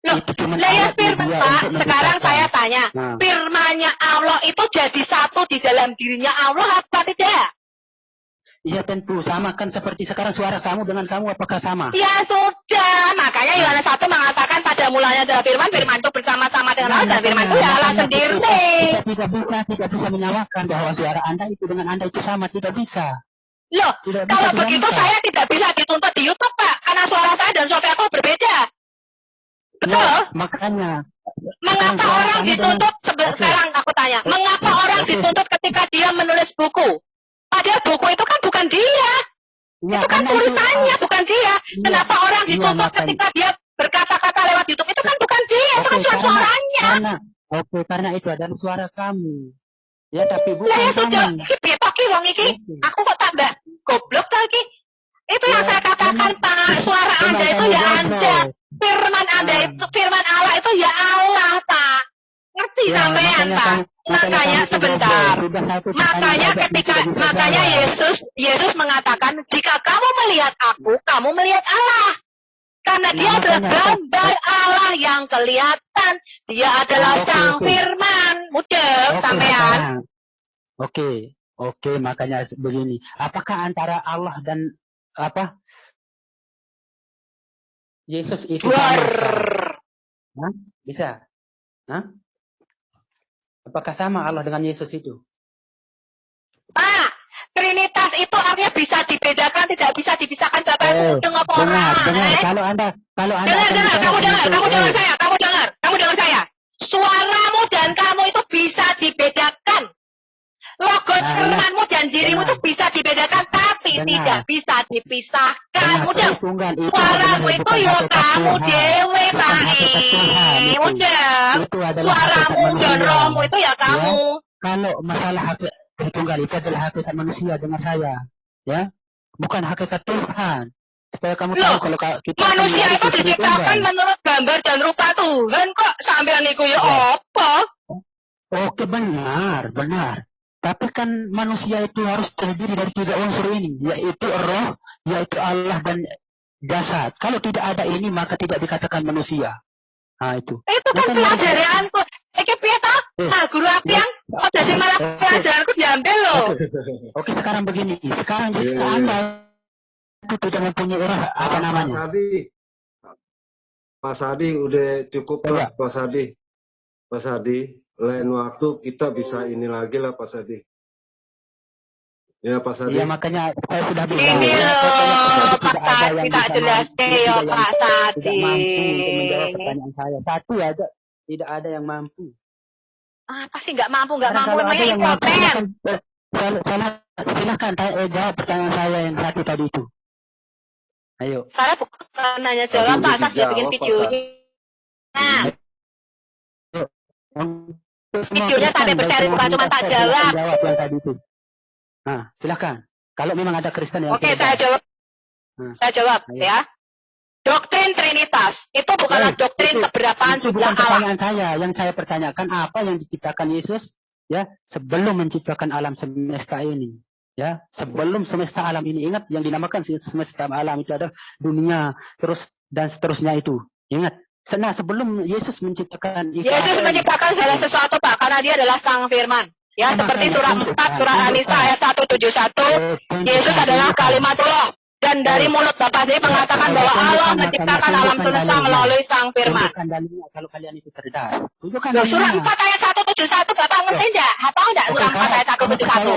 Loh, ya firman Pak, sekarang saya tanya, firmannya Allah itu jadi satu di dalam dirinya Allah apa tidak? Iya tentu, sama kan seperti sekarang suara kamu dengan kamu apakah sama? Ya sudah, makanya Yohanes 1 mengatakan pada mulanya adalah firman, firman itu bersama-sama dengan Allah dan firman itu Allah sendiri. Kita tidak bisa menyamakan bahwa suara Anda itu dengan Anda itu sama, tidak bisa. Loh, kalau begitu saya tidak bisa dituntut di YouTube Pak, karena suara saya dan suara aku berbeda. Betul? Ya, makanya. Mengapa orang dituntut, sekarang aku tanya, mengapa orang dituntut ketika dia menulis buku? Padahal buku itu kan bukan dia. Ya, itu kan tulisannya, bukan dia. Kenapa orang dituntut ketika dia berkata-kata lewat YouTube? Itu kan bukan dia, itu kan cuma suaranya. Karena itu adalah suara kamu. Ya, tapi bukan kamu. Sudah, iki wong iki. Aku kok tambah goblok lagi. Itu yang saya katakan, Pak. Suara Anda itu ya Anda. Firman Anda itu, firman Allah itu ya Allah, Pak. Ngerti sampean, Pak? Makanya sebentar. Makanya Yesus mengatakan, jika kamu melihat aku, kamu melihat Allah. Karena dia adalah gambar Allah yang kelihatan. Dia adalah Sang Firman. Mudah, sampean. Oke, makanya begini. Apakah antara Allah dan Yesus itu sama? Bisa? Apakah sama Allah dengan Yesus itu? Pak, Trinitas itu artinya bisa dibedakan, tidak bisa dipisahkan. Bapak itu dengar orang. Dengar. Kalau Anda kamu dengar saya. Suaramu dan kamu itu bisa dibedakan. Logo firmanmu dan dirimu itu bisa dibedakan, tapi tidak bisa dipisahkan. Mudah. Suaramu itu ya kamu dewe, Pak. Mudah. Suaramu dan rohmu itu ya kamu. Kalau masalah hakikat tunggal itu adalah hakikat manusia dengan saya, ya, bukan hakikat Tuhan. Supaya kamu tahu kalau kita manusia itu diciptakan menurut gambar dan rupa Tuhan kok. Sampean niku ya apa? Oke, benar. Tapi kan manusia itu harus terdiri dari 3 unsur ini, yaitu roh, yaitu Allah dan jasad. Kalau tidak ada ini maka tidak dikatakan manusia. Nah itu. Itu kan pelajaranku. Iki piye ta? Guru apian kok jadi malah pelajaranku diambil loh. Oke, sekarang begini. Sekarang jika Anda itu tidak mempunyai roh, apa namanya? Pak Sadi udah cukup lah, Pak Sadi. Lain waktu kita bisa ini lagi lah, Pak Sadi. Ya, Pak Sadi. Iya, makanya saya sudah bilang. Ini loh, Pak Sadi tak jelas ya, Pak Sadi. Tidak mampu untuk menjawab pertanyaan saya. Satu aja, tidak ada yang mampu. Apa sih nggak mampu, namanya impoten. Silakan jawab pertanyaan saya yang satu tadi itu. Ayo. Saya bukan nanya jawab, Pak. Saya sudah bikin videonya. Nah. Videonya sampai berseri, bukan cuma tak jawab. Jawab yang tadi itu. Nah, silakan. Kalau memang ada Kristen yang saya jawab. Saya jawab, ya. Doktrin Trinitas itu bukanlah doktrin keberapaan jumlah Allah. Pertanyaan saya, yang saya pertanyakan apa yang diciptakan Yesus, ya, sebelum menciptakan alam semesta ini, ya, sebelum semesta alam ini. Ingat yang dinamakan semesta alam itu adalah dunia, terus dan seterusnya itu. Ingat. Nah, sebelum Yesus menciptakan Yesus menciptakan segala sesuatu, Pak, karena dia adalah Sang Firman. Ya, seperti surah 4, surah An-Nisa ayat 171, Yesus adalah kalimatullah. Dan dari mulut Bapak sendiri mengatakan bahwa Allah menciptakan alam semesta melalui Sang Firman. Kalau kalian itu cerdas. Surah 4 ayat 171, Bapak ngerti enggak? Hafal enggak surah 4 ayat 171?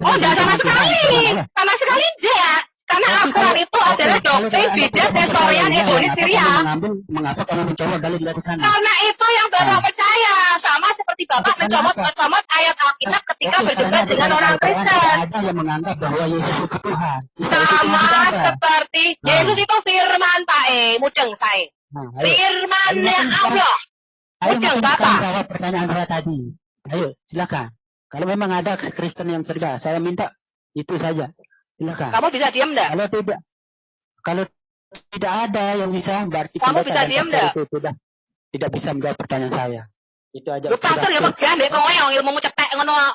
Oh, enggak sama sekali. Sama sekali enggak. Karena Al-Quran itu adalah doktrin bidat nestorian Ibonis Syria. Mengapa kamu mencoba dalil dari sana? Karena itu yang Bapak percaya. Sama seperti Bapak mencomot ayat Alkitab ketika berdebat dengan orang Kristen. Ada yang menganggap bahwa Yesus itu Tuhan. Sama seperti Yesus itu firman, Pak. Mudeng saya. Firmannya Allah. Mudeng Bapak. Jawab pertanyaan saya tadi. Ayo, silakan. Kalau memang ada Kristen yang cerdas, saya minta itu saja. Silakan. Kamu bisa diam enggak? Kalau tidak ada yang bisa, berarti kamu bisa diam enggak? Tidak bisa menjawab pertanyaan saya. Itu aja. Lu pastor ya megah deh kowe yang ilmumu cetek ngono.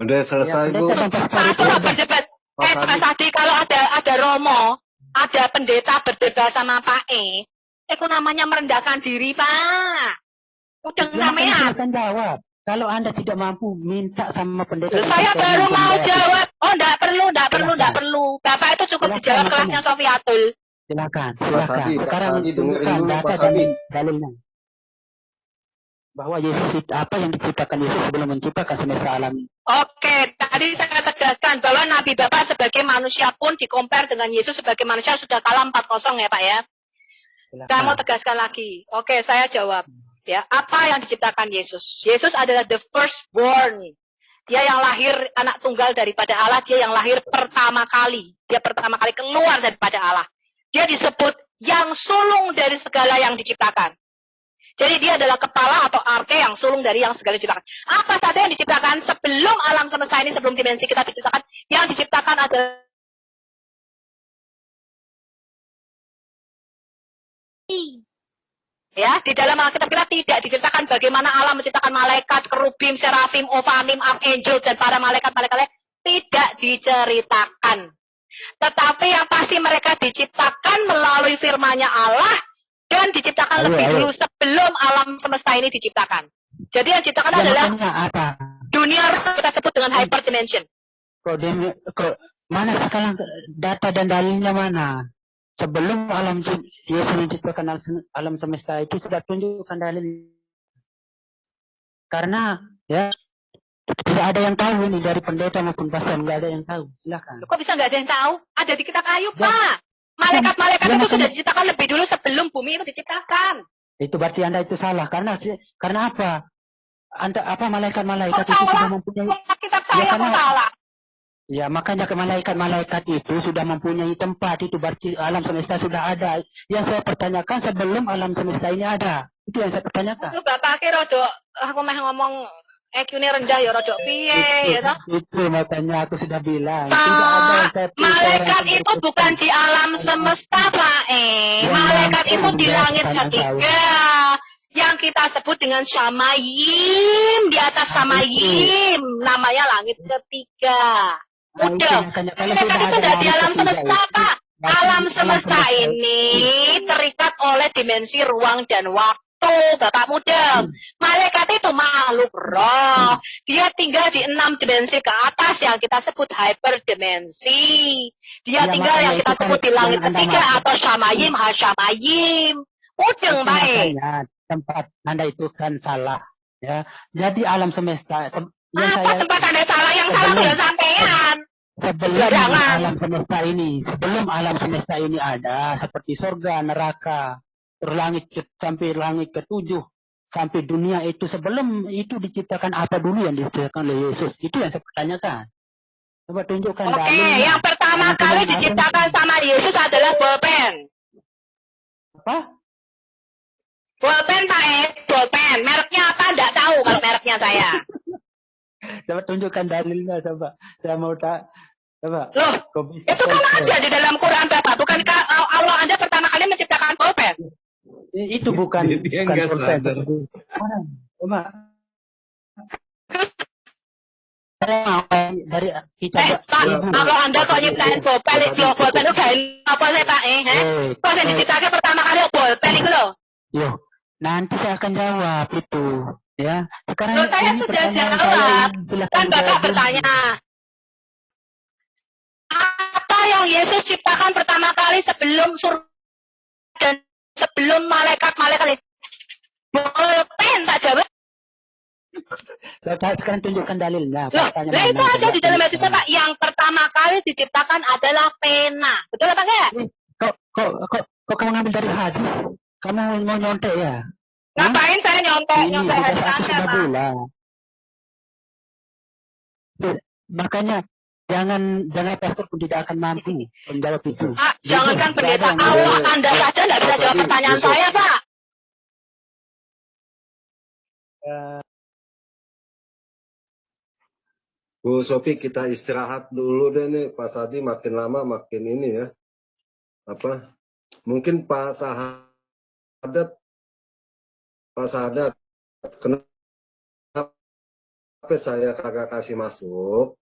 Udah selesai, Bu. Pastor berdebat. Pak Sadi, kalau ada romo, ada pendeta berdebat sama Pak itu namanya merendahkan diri, Pak. Udah namanya. Silakan jawab. Kalau Anda tidak mampu, minta sama pendeta. Saya baru mau jawab. Oh, enggak perlu. Bapak itu cukup dijawab kelasnya Sofiatul. Silakan. Sekarang tunjukkan data dan dalilnya. Bahwa Yesus apa yang diciptakan Yesus sebelum menciptakan semesta alam. Oke, tadi saya tegaskan bahwa Nabi Bapak sebagai manusia pun dikompar dengan Yesus sebagai manusia sudah kalah 4-0 ya, Pak ya. Saya mau tegaskan lagi. Oke, saya jawab. Ya, apa yang diciptakan Yesus? Yesus adalah the firstborn. Dia yang lahir anak tunggal daripada Allah. Dia yang lahir pertama kali. Dia pertama kali keluar daripada Allah. Dia disebut yang sulung dari segala yang diciptakan. Jadi dia adalah kepala atau arke yang sulung dari yang segala diciptakan. Apa saja yang diciptakan sebelum alam semesta ini, sebelum dimensi kita diciptakan, yang diciptakan adalah Ya, di dalam Alkitab kita tidak diceritakan bagaimana Allah menciptakan malaikat, kerubim, serafim, ophamim, archangel, dan para malaikat-malaikat. Tidak diceritakan. Tetapi yang pasti mereka diciptakan melalui firman-Nya Allah dan diciptakan lebih dulu sebelum alam semesta ini diciptakan. Jadi yang diciptakan adalah dunia kita sebut dengan hyperdimension. Mana sekarang data dan dalilnya mana? Sebelum Yesus menciptakan alam semesta itu sudah tunjukkan dalil. Karena ya tidak ada yang tahu ini dari pendeta maupun pastor, nggak ada yang tahu. Silakan. Kok bisa nggak ada yang tahu? Ada di kitab Ayub, Pak. Malaikat-malaikat itu sudah diciptakan lebih dulu sebelum bumi itu diciptakan. Itu berarti Anda itu salah. Karena apa? Malaikat-malaikat itu sudah mempunyai. Kitab saya kok salah. Ya, makanya malaikat-malaikat itu sudah mempunyai tempat. Itu berarti alam semesta sudah ada. Yang saya pertanyakan sebelum alam semesta ini ada. Itu yang saya pertanyakan. Itu Bapak kira aku mah ngomong EQ-nya rendah ya rodok piye ya toh? Itu makanya aku sudah bilang. Malaikat itu bukan di alam semesta, Pak. Malaikat itu di langit ketiga. Yang kita sebut dengan Samayim, di atas Samayim, namanya langit ketiga. Udah, malaikat itu sudah di alam semesta, Pak. Alam semesta ini terikat oleh dimensi ruang dan waktu, Bapak muda. Malaikat itu makhluk roh. Dia tinggal di 6 dimensi ke atas yang kita sebut hyperdimensi. Dia tinggal yang kita sebut di langit ketiga atau Samayim, Hasyamayim. Udeng, baik. Tempat Anda itu kan salah. Ya, jadi alam semesta. Apa tempat Anda salah? Yang salah sudah sampean. Sebelum alam semesta ini ada, seperti surga, neraka, sampai langit ke-7, sampai dunia itu, sebelum itu diciptakan apa dulu yang diciptakan oleh Yesus? Itu yang saya pertanyakan. Coba tunjukkan. Oke, yang pertama kali diciptakan sama Yesus adalah bolpen. Apa? Bolpen, Pak. Bolpen. Mereknya apa? Nggak tahu kalau mereknya saya. Coba tunjukkan dalilnya, coba. Saya mau coba. Loh, itu kan ada di dalam Quran, Bapak. Bukankah Allah Anda pertama kali menciptakan bolpen? Itu bukan bolpen. Coba. Dari kita. Kalau Anda kok nyiptain bolpen itu apa sih, Pak? Kok yang diciptakan pertama kali bolpen itu loh? Yo, nanti saya akan jawab itu. Ya, sekarang saya sudah jawab. Kan Bapak bertanya, apa yang Yesus ciptakan pertama kali sebelum surga dan sebelum malaikat-malaikat itu? Bolpen, tak jawab. Sekarang tunjukkan dalilnya. Loh, itu aja di dalam hadis Pak. Yang pertama kali diciptakan adalah pena. Betul apa enggak? Kok kamu ngambil dari hadis? Kamu mau nyontek ya? Ngapain saya nyontek hadis Anda, Pak? Makanya jangan pastor pun tidak akan mampu menjawab itu. Jangankan pendeta Allah, Anda saja tidak bisa jawab pertanyaan saya, Pak. Bu Sofi, kita istirahat dulu deh nih. Pak Sadi makin lama makin ini ya. Mungkin Pak Sahadat, kenapa saya kagak kasih masuk?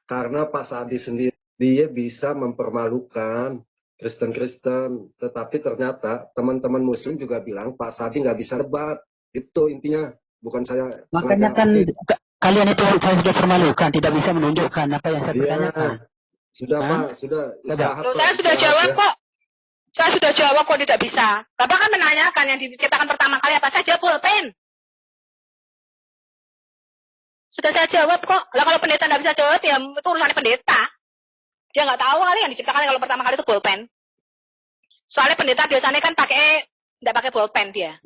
Karena Pak Sadi sendiri dia bisa mempermalukan Kristen-Kristen, tetapi ternyata teman-teman Muslim juga bilang Pak Sadi nggak bisa debat. Itu intinya, bukan saya. Makanya kan kalian itu saya sudah permalukan, tidak bisa menunjukkan apa yang saya pertanyakan. Sudah Pak, sudah. Saya sudah jawab kok. Saya sudah jawab kok tidak bisa. Bapak kan menanyakan yang diciptakan pertama kali apa saja, pulpen. Sudah saya jawab kok. Lah kalau pendeta nggak bisa jawab, ya itu urusannya pendeta. Dia nggak tahu kali yang diciptakan kalau pertama kali itu pulpen. Soalnya pendeta biasanya kan nggak pakai pulpen dia.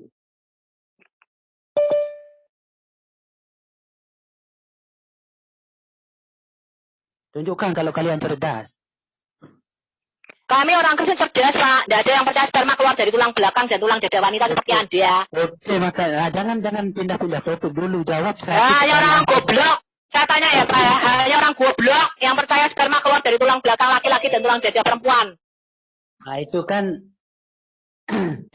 Tunjukkan kalau kalian cerdas. Kami orang Kristen cerdas, Pak. Tidak ada yang percaya sperma keluar dari tulang belakang dan tulang dada wanita seperti Anda. Oke, maka jangan pindah-pindah topik dulu. Jawab saya. Hanya orang goblok. Saya tanya ya, Pak. Hanya orang goblok yang percaya sperma keluar dari tulang belakang laki-laki dan tulang dada perempuan. Nah, itu kan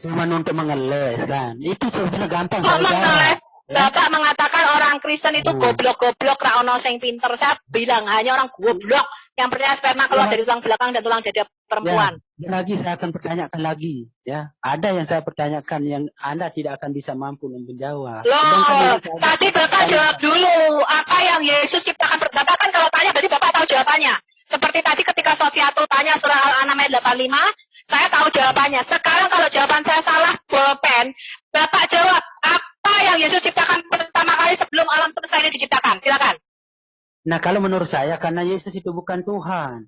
cuma untuk mengeles kan. Itu sebenarnya gampang Kok saja. mengeles? Bapak mengatakan orang Kristen itu goblok-goblok, ra ono sing pinter. Saya bilang hanya orang goblok yang percaya sperma keluar dari tulang belakang dan tulang dada perempuan. Ya, lagi saya akan pertanyakan lagi, ya. Ada yang saya pertanyakan yang Anda tidak akan bisa mampu menjawab. Loh, tadi Bapak jawab dulu. Apa yang Yesus ciptakan? Bapak kan kalau tanya berarti Bapak tahu jawabannya. Seperti tadi ketika Sofiatul tanya surah Al-An'am ayat 85, saya tahu jawabannya. Sekarang kalau jawaban saya salah, bolpen, Bapak jawab apa yang Yesus ciptakan pertama kali sebelum alam semesta ini diciptakan? Silakan. Nah, kalau menurut saya karena Yesus itu bukan Tuhan,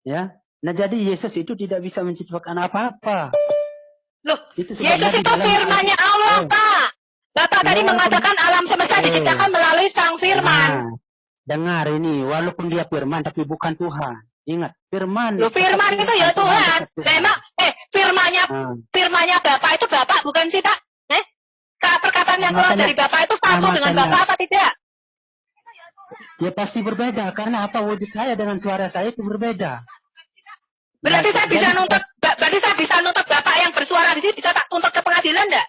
ya. Nah, jadi Yesus itu tidak bisa menciptakan apa-apa. Loh, itu Yesus itu firman-Nya Allah, Pak. Bapak tadi mengatakan alam semesta diciptakan melalui Sang Firman. Nah, dengar ini, walaupun dia firman tapi bukan Tuhan. Ingat, firman. Loh, firman itu ya Tuhan. Memang, firman-Nya Bapak itu Bapak bukan sih, Pak? Perkataan yang keluar dari Bapak itu satu dengan Bapak apa tidak? Ya pasti berbeda, karena apa wujud saya dengan suara saya itu berbeda. Berarti saya bisa nuntut Bapak yang bersuara di sini, bisa tak tuntut ke pengadilan enggak?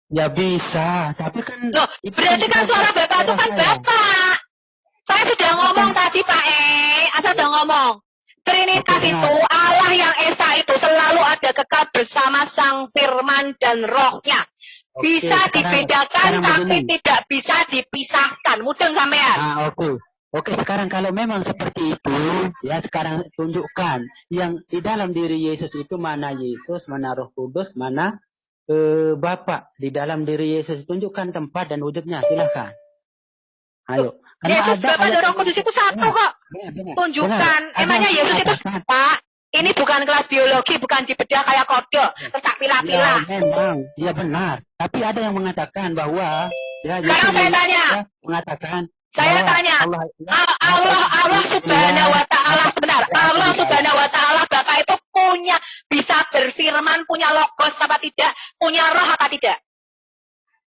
Ya bisa, tapi kan... Loh, berarti kan suara Bapak itu kan Bapak. Saya sudah ngomong tadi, Pak saya sudah ngomong. Trinitas itu, Allah yang Esa itu selalu ada kekal bersama Sang Firman dan Rohnya. Bisa dibedakan tapi tidak bisa dipisahkan. Mudeng sampean. Oke, sekarang kalau memang seperti itu, ya sekarang tunjukkan yang di dalam diri Yesus itu mana Yesus, mana Roh Kudus, mana Bapa. Di dalam diri Yesus tunjukkan tempat dan wujudnya, silakan. Ayo. Yesus, Bapa dan Roh Kudus itu satu kok. Tunjukkan. Emangnya Yesus itu Pak? Ini bukan kelas biologi, bukan dibedah kayak kodok, tercak pilah-pilah. Ya, memang, ya benar. Tapi ada yang mengatakan bahwa, ya, sekarang saya tanya. Saya tanya, Allah Subhanahu Wa Taala sebenar. Allah Subhanahu Wa Taala Bapak itu punya bisa berfirman, punya logos apa tidak, punya roh apa tidak?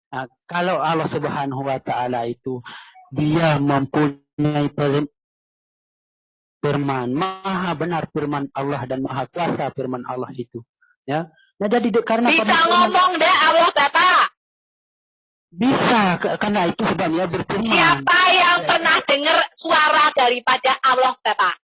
Nah, kalau Allah Subhanahu Wa Taala itu dia mempunyai firman, maha benar firman Allah dan maha kuasa firman Allah itu, ya. Nah jadi karena bisa ngomong deh Allah Bapak. Bisa, karena itu sebabnya berfirman. Siapa yang pernah dengar suara daripada Allah Bapak?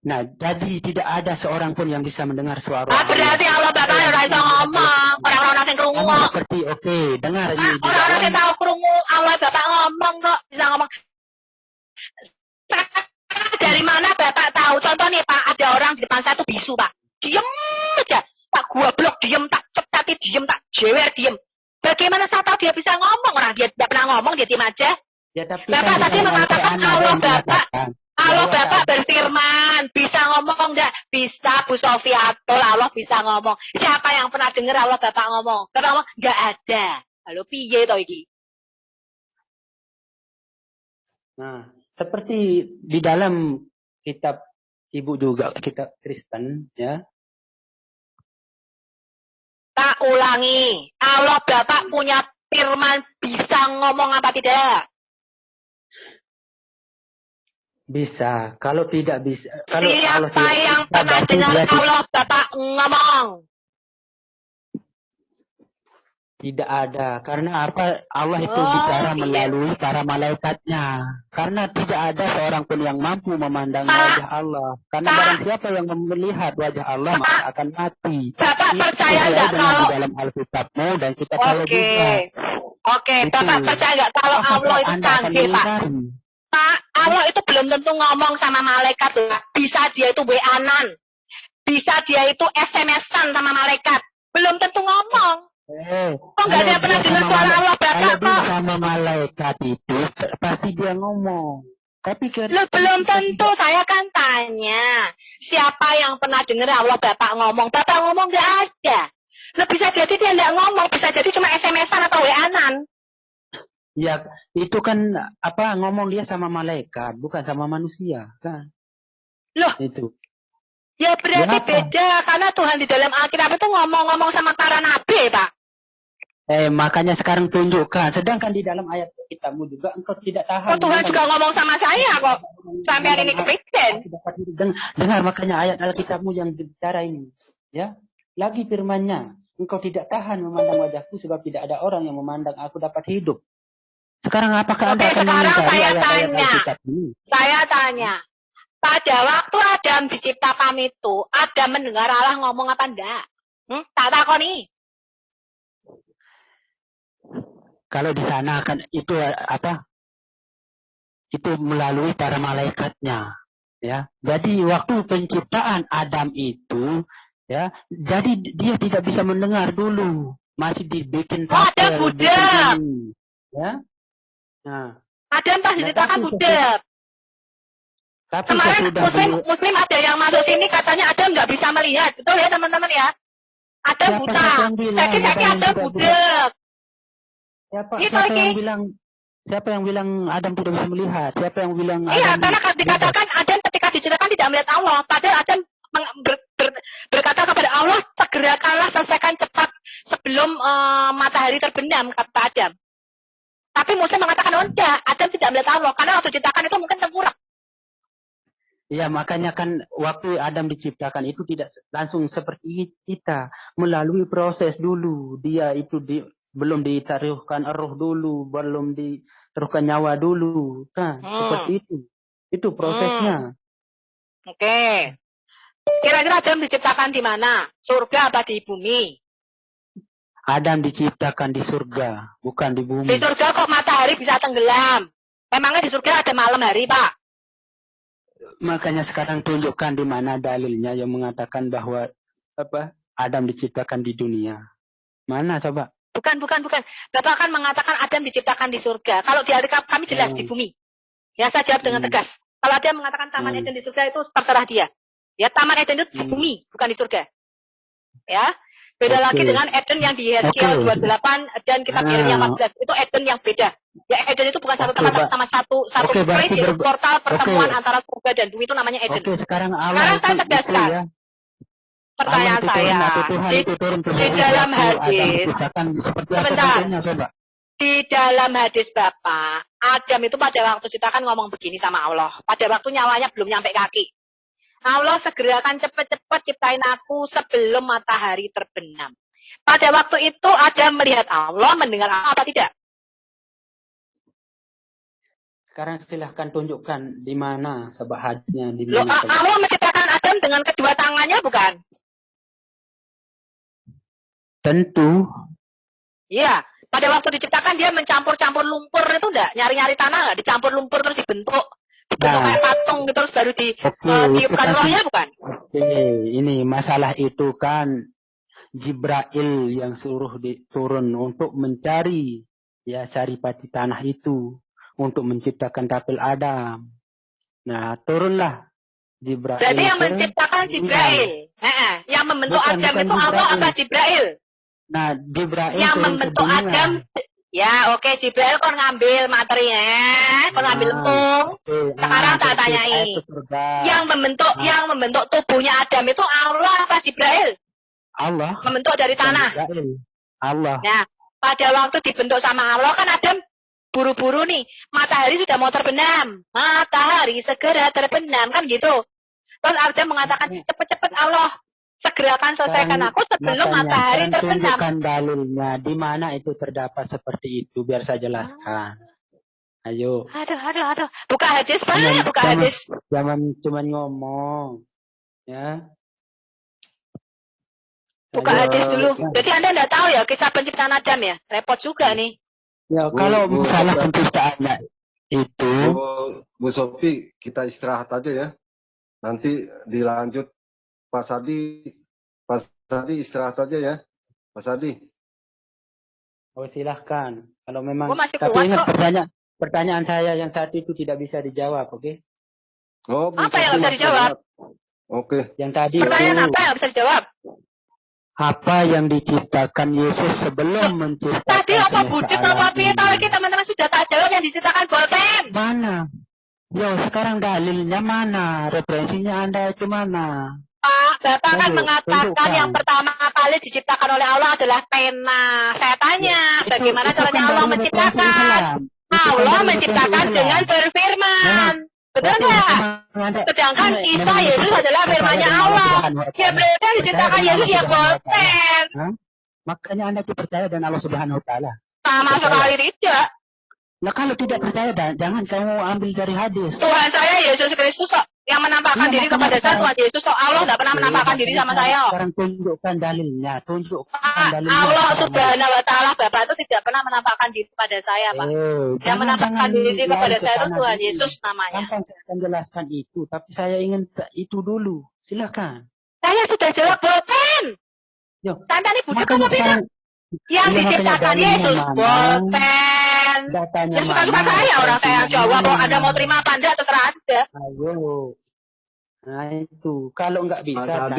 Nah, jadi tidak ada seorang pun yang bisa mendengar suara. Berarti Allah Bapak yang bisa ngomong, orang-orang yang krungu. Seperti dengar ini. Orang-orang yang tahu krungu, Allah Bapak ngomong kok, bisa ngomong. Dari mana Bapak tahu? Contoh nih Pak, ada orang di depan saya tuh bisu Pak. Diem aja. Tak gua blok diem, tak cepati diem, tak jewer diem. Bagaimana saya tahu dia bisa ngomong? Orang dia tidak pernah ngomong, dia diem aja. Ya, tapi Bapak tadi mengatakan Allah Bapak berfirman. Bisa ngomong enggak? Bisa Bu Sofiatul, Allah bisa ngomong. Siapa yang pernah dengar Allah Bapak ngomong? Bapak ngomong, enggak ada. Halo piye to iki? Nah, seperti di dalam kitab Ibu juga, kitab Kristen, ya. Tak ulangi, Allah Bapak punya firman, bisa ngomong apa tidak? Bisa, kalau tidak bisa. Kalau siapa yang pernah dengar Allah Bapak ngomong? Tidak ada, karena apa? Allah itu bicara melalui para malaikatnya. Karena tidak ada seorang pun yang mampu memandang wajah Allah. Karena barang siapa yang melihat wajah Allah maka akan mati. Bapak percaya nggak kalau di dalam Alkitabmu dan kita tahu juga. Oke, Bapak percaya nggak kalau Allah itu canggih Pak? Pak, Allah itu belum tentu ngomong sama malaikat tuh. Bisa dia itu WA-an, bisa dia itu SMS-an sama malaikat. Belum tentu ngomong. Kok nggak ada pernah dengar suara Allah Bapak kok? Sama malaikat itu pasti dia ngomong. Tapi belum tentu. Saya kan tanya, siapa yang pernah dengar Allah Bapak ngomong? Bapak ngomong nggak ada. Bisa jadi dia nggak ngomong, bisa jadi cuma SMS-an atau WA-an. Ya, itu kan apa ngomong dia sama malaikat, bukan sama manusia, kan? Loh, itu. Ya berarti beda, karena Tuhan di dalam Alkitab itu ngomong-ngomong sama para nabi, Pak. Makanya sekarang tunjukkan. Sedangkan di dalam ayat kitabmu juga engkau tidak tahan. Tuhan juga ngomong sama saya kok. Sampai hari ini kepikiran. Dengar makanya ayat Alkitabmu yang bicara ini. Ya, lagi firman-Nya. engkau tidak tahan memandang wajahku sebab tidak ada orang yang memandang aku dapat hidup. Sekarang apakah Anda akan mengingkari ayat-ayat Alkitab ini? Saya tanya, pada waktu Adam diciptakan itu, Adam mendengar Allah ngomong apa enggak? Tak takoni. Kalau di sana kan itu apa? Itu melalui para malaikatnya, ya. Jadi waktu penciptaan Adam itu, ya, jadi dia tidak bisa mendengar dulu, masih dibikin ada budak, ya. Nah, Adam pas diciptakan budak. Kemarin muslim ada yang masuk sini katanya Adam nggak bisa melihat, betul ya teman-teman ya? Adam buta, jadi Adam budak. Siapa yang bilang Adam tidak bisa melihat? Siapa yang bilang Iya, karena dikatakan Adam ketika diciptakan tidak melihat Allah. Padahal Adam berkata kepada Allah, segerakanlah, selesaikan cepat sebelum matahari terbenam, kata Adam. Tapi Musa mengatakan, oh enggak, Adam tidak melihat Allah. Karena waktu diciptakan itu mungkin tengkurap. Iya, makanya kan waktu Adam diciptakan itu tidak langsung seperti kita. Melalui proses dulu. Dia itu belum ditaruhkan roh dulu, belum ditaruhkan nyawa dulu. Kan, seperti itu. Itu prosesnya. Oke. Kira-kira Adam diciptakan di mana? Surga apa di bumi? Adam diciptakan di surga, bukan di bumi. Di surga kok matahari bisa tenggelam? Emangnya di surga ada malam hari, Pak? Makanya sekarang tunjukkan di mana dalilnya yang mengatakan bahwa Adam diciptakan di dunia. Mana coba? Bukan. Bapak kan mengatakan Adam diciptakan di surga. Kalau di Alkitab kami jelas di bumi. Ya, saya jawab dengan tegas. Kalau dia mengatakan Taman Eden di surga itu terserah dia. Ya, Taman Eden itu di bumi, bukan di surga. Ya. Beda lagi dengan Eden yang di Yeskiel 28 dan kitab Yeremia 14. Itu Eden yang beda. Ya, Eden itu bukan satu tempat sama satu place, itu portal pertemuan antara surga dan bumi, itu namanya Eden. Sekarang saya tegaskan. Ya. Pertanyaan saya, di dalam hadis, sebentar, di dalam hadis Bapak, Adam itu pada waktu ciptakan ngomong begini sama Allah. Pada waktu nyawanya belum nyampe kaki. Allah segerakan cepat-cepat ciptain aku sebelum matahari terbenam. Pada waktu itu Adam melihat Allah, mendengar Allah apa tidak? Sekarang silahkan tunjukkan di mana sebab hadisnya. Allah menciptakan Adam dengan kedua tangannya bukan? Tentu. Iya. Pada waktu diciptakan dia mencampur-campur lumpur itu enggak? Nyari-nyari tanah enggak? Dicampur lumpur terus dibentuk kayak patung gitu, terus baru ditiupkan rohnya bukan? Ini masalah itu kan Jibril yang suruh turun untuk mencari ya saripati tanah itu untuk menciptakan tapil Adam. Nah, turunlah Jibril. Berarti yang menciptakan Jibril. Yang membentuk Adam itu Allah apa Jibril? Nah, Jibril yang membentuk Adam. Ya, oke, Jibril kon ngambil materinya, kon ngambil lempung. Sekarang tak tanyai. Yang membentuk tubuhnya Adam itu Allah apa Jibril? Allah. Membentuk dari tanah. Allah. Nah, pada waktu dibentuk sama Allah kan Adam buru-buru nih, matahari sudah mau terbenam. Matahari segera terbenam kan gitu. Terus Adam mengatakan, cepat-cepat Allah segerakan selesaikan aku sebelum matahari terbenam. Tunjukkan dalilnya di mana itu terdapat seperti itu biar saya jelaskan. Ayo. Aduh. Buka hadis, Pak. Buka hadis. Jangan cuma ngomong. Ya. Buka hadis dulu. Jadi Anda enggak tahu ya kisah penciptaan Adam ya? Repot juga nih. Ya, kalau misalnya penciptaannya itu. Bu Sofi, kita istirahat aja ya. Nanti dilanjut. Pak Sadi istirahat aja ya, Pak Sadi. Oh silahkan. Kalau memang. Tapi ingat pertanyaan saya yang saat itu tidak bisa dijawab, oke? Oh, apa yang bisa dijawab? Oke. Yang tadi. Pertanyaan apa yang bisa dijawab? Apa yang diciptakan Yesus sebelum menciptakan? Tadi apa budik apa pita lagi teman-teman sudah tak jawab yang diciptakan bolpen. Mana? Yo sekarang dalilnya mana? Referensinya Anda itu mana? Bapak kan mengatakan yang pertama kali diciptakan oleh Allah adalah pena. Saya tanya, bagaimana caranya Allah menciptakan? Allah menciptakan dengan berfirman. Betul nggak? Sedangkan Isa Yesus adalah firman-Nya Allah. Ya berarti diciptakan Yesus ya bolpen. Makanya Anda percaya dan Allah Subhanahu wa taala. Sama sekali tidak. Nah, kalau tidak percaya, jangan kamu ambil dari hadis. Tuhan saya Yesus Kristus kok yang menampakkan diri kepada saya. Tuhan Yesus kok Allah nggak pernah menampakkan diri sama saya. Sekarang tunjukkan dalilnya, Allah Subhanahu wa taala Bapak itu tidak pernah menampakkan diri kepada saya, Pak. Yang menampakkan diri kepada saya itu Tuhan Yesus namanya. Gampang saya akan jelaskan itu, tapi saya ingin itu dulu. Silakan. Saya sudah jawab boten. Santai nih bujuk kamu bilang. Yang diciptakan Yesus boten. Ya suka-suka saya orang saya yang jawab. Kalau Anda mau terima apa enggak terserah Anda. Ayo. Nah itu, kalau nggak bisa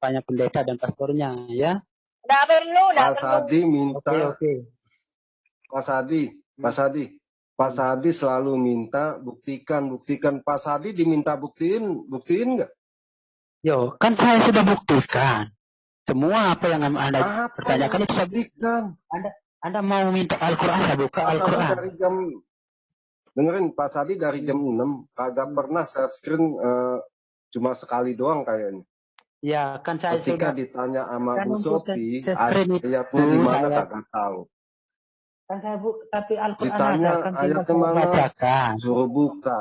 banyak pendeta dan pastornya ya. Nggak perlu, nggak perlu. Pak Sadi minta. Oke. Pak Sadi selalu minta buktikan. Pak Sadi diminta buktiin nggak? Yo, kan saya sudah buktikan. Semua apa yang Anda pertanyakan itu saya buktikan. Anda mau minta Al-Quran, saya buka Al-Quran. Dengerin, Pak Sadi dari jam 6 kagak pernah share screen cuma sekali doang kayaknya. Ya, kan saya ketika sudah ditanya sama Bu Sophie, ayatnya di mana kagak tahu. Kan saya tapi Al-Quran ditanya kan ayatnya mana, suruh buka.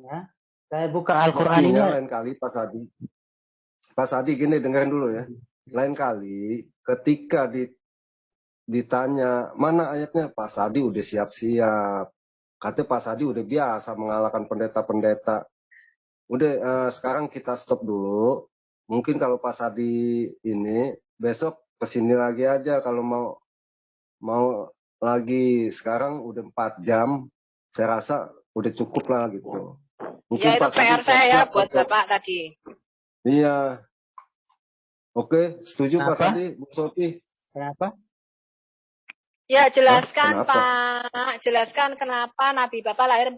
Ya, saya buka Al-Quran ini. Lain kali Pak Sadi gini, dengerin dulu ya. Lain kali ketika ditanya mana ayatnya, Pak Sadi udah siap-siap. Katanya Pak Sadi udah biasa mengalahkan pendeta-pendeta. Udah sekarang kita stop dulu. Mungkin kalau Pak Sadi ini besok kesini lagi aja kalau mau lagi. Sekarang udah 4 jam. Saya rasa udah cukup lah gitu. Mungkin ya itu PR saya buat Bapak tadi. Iya. Oke, setuju Pak Sadi, Bu Sophie. Kenapa? Ya jelaskan Pak, jelaskan kenapa Nabi Bapak lahir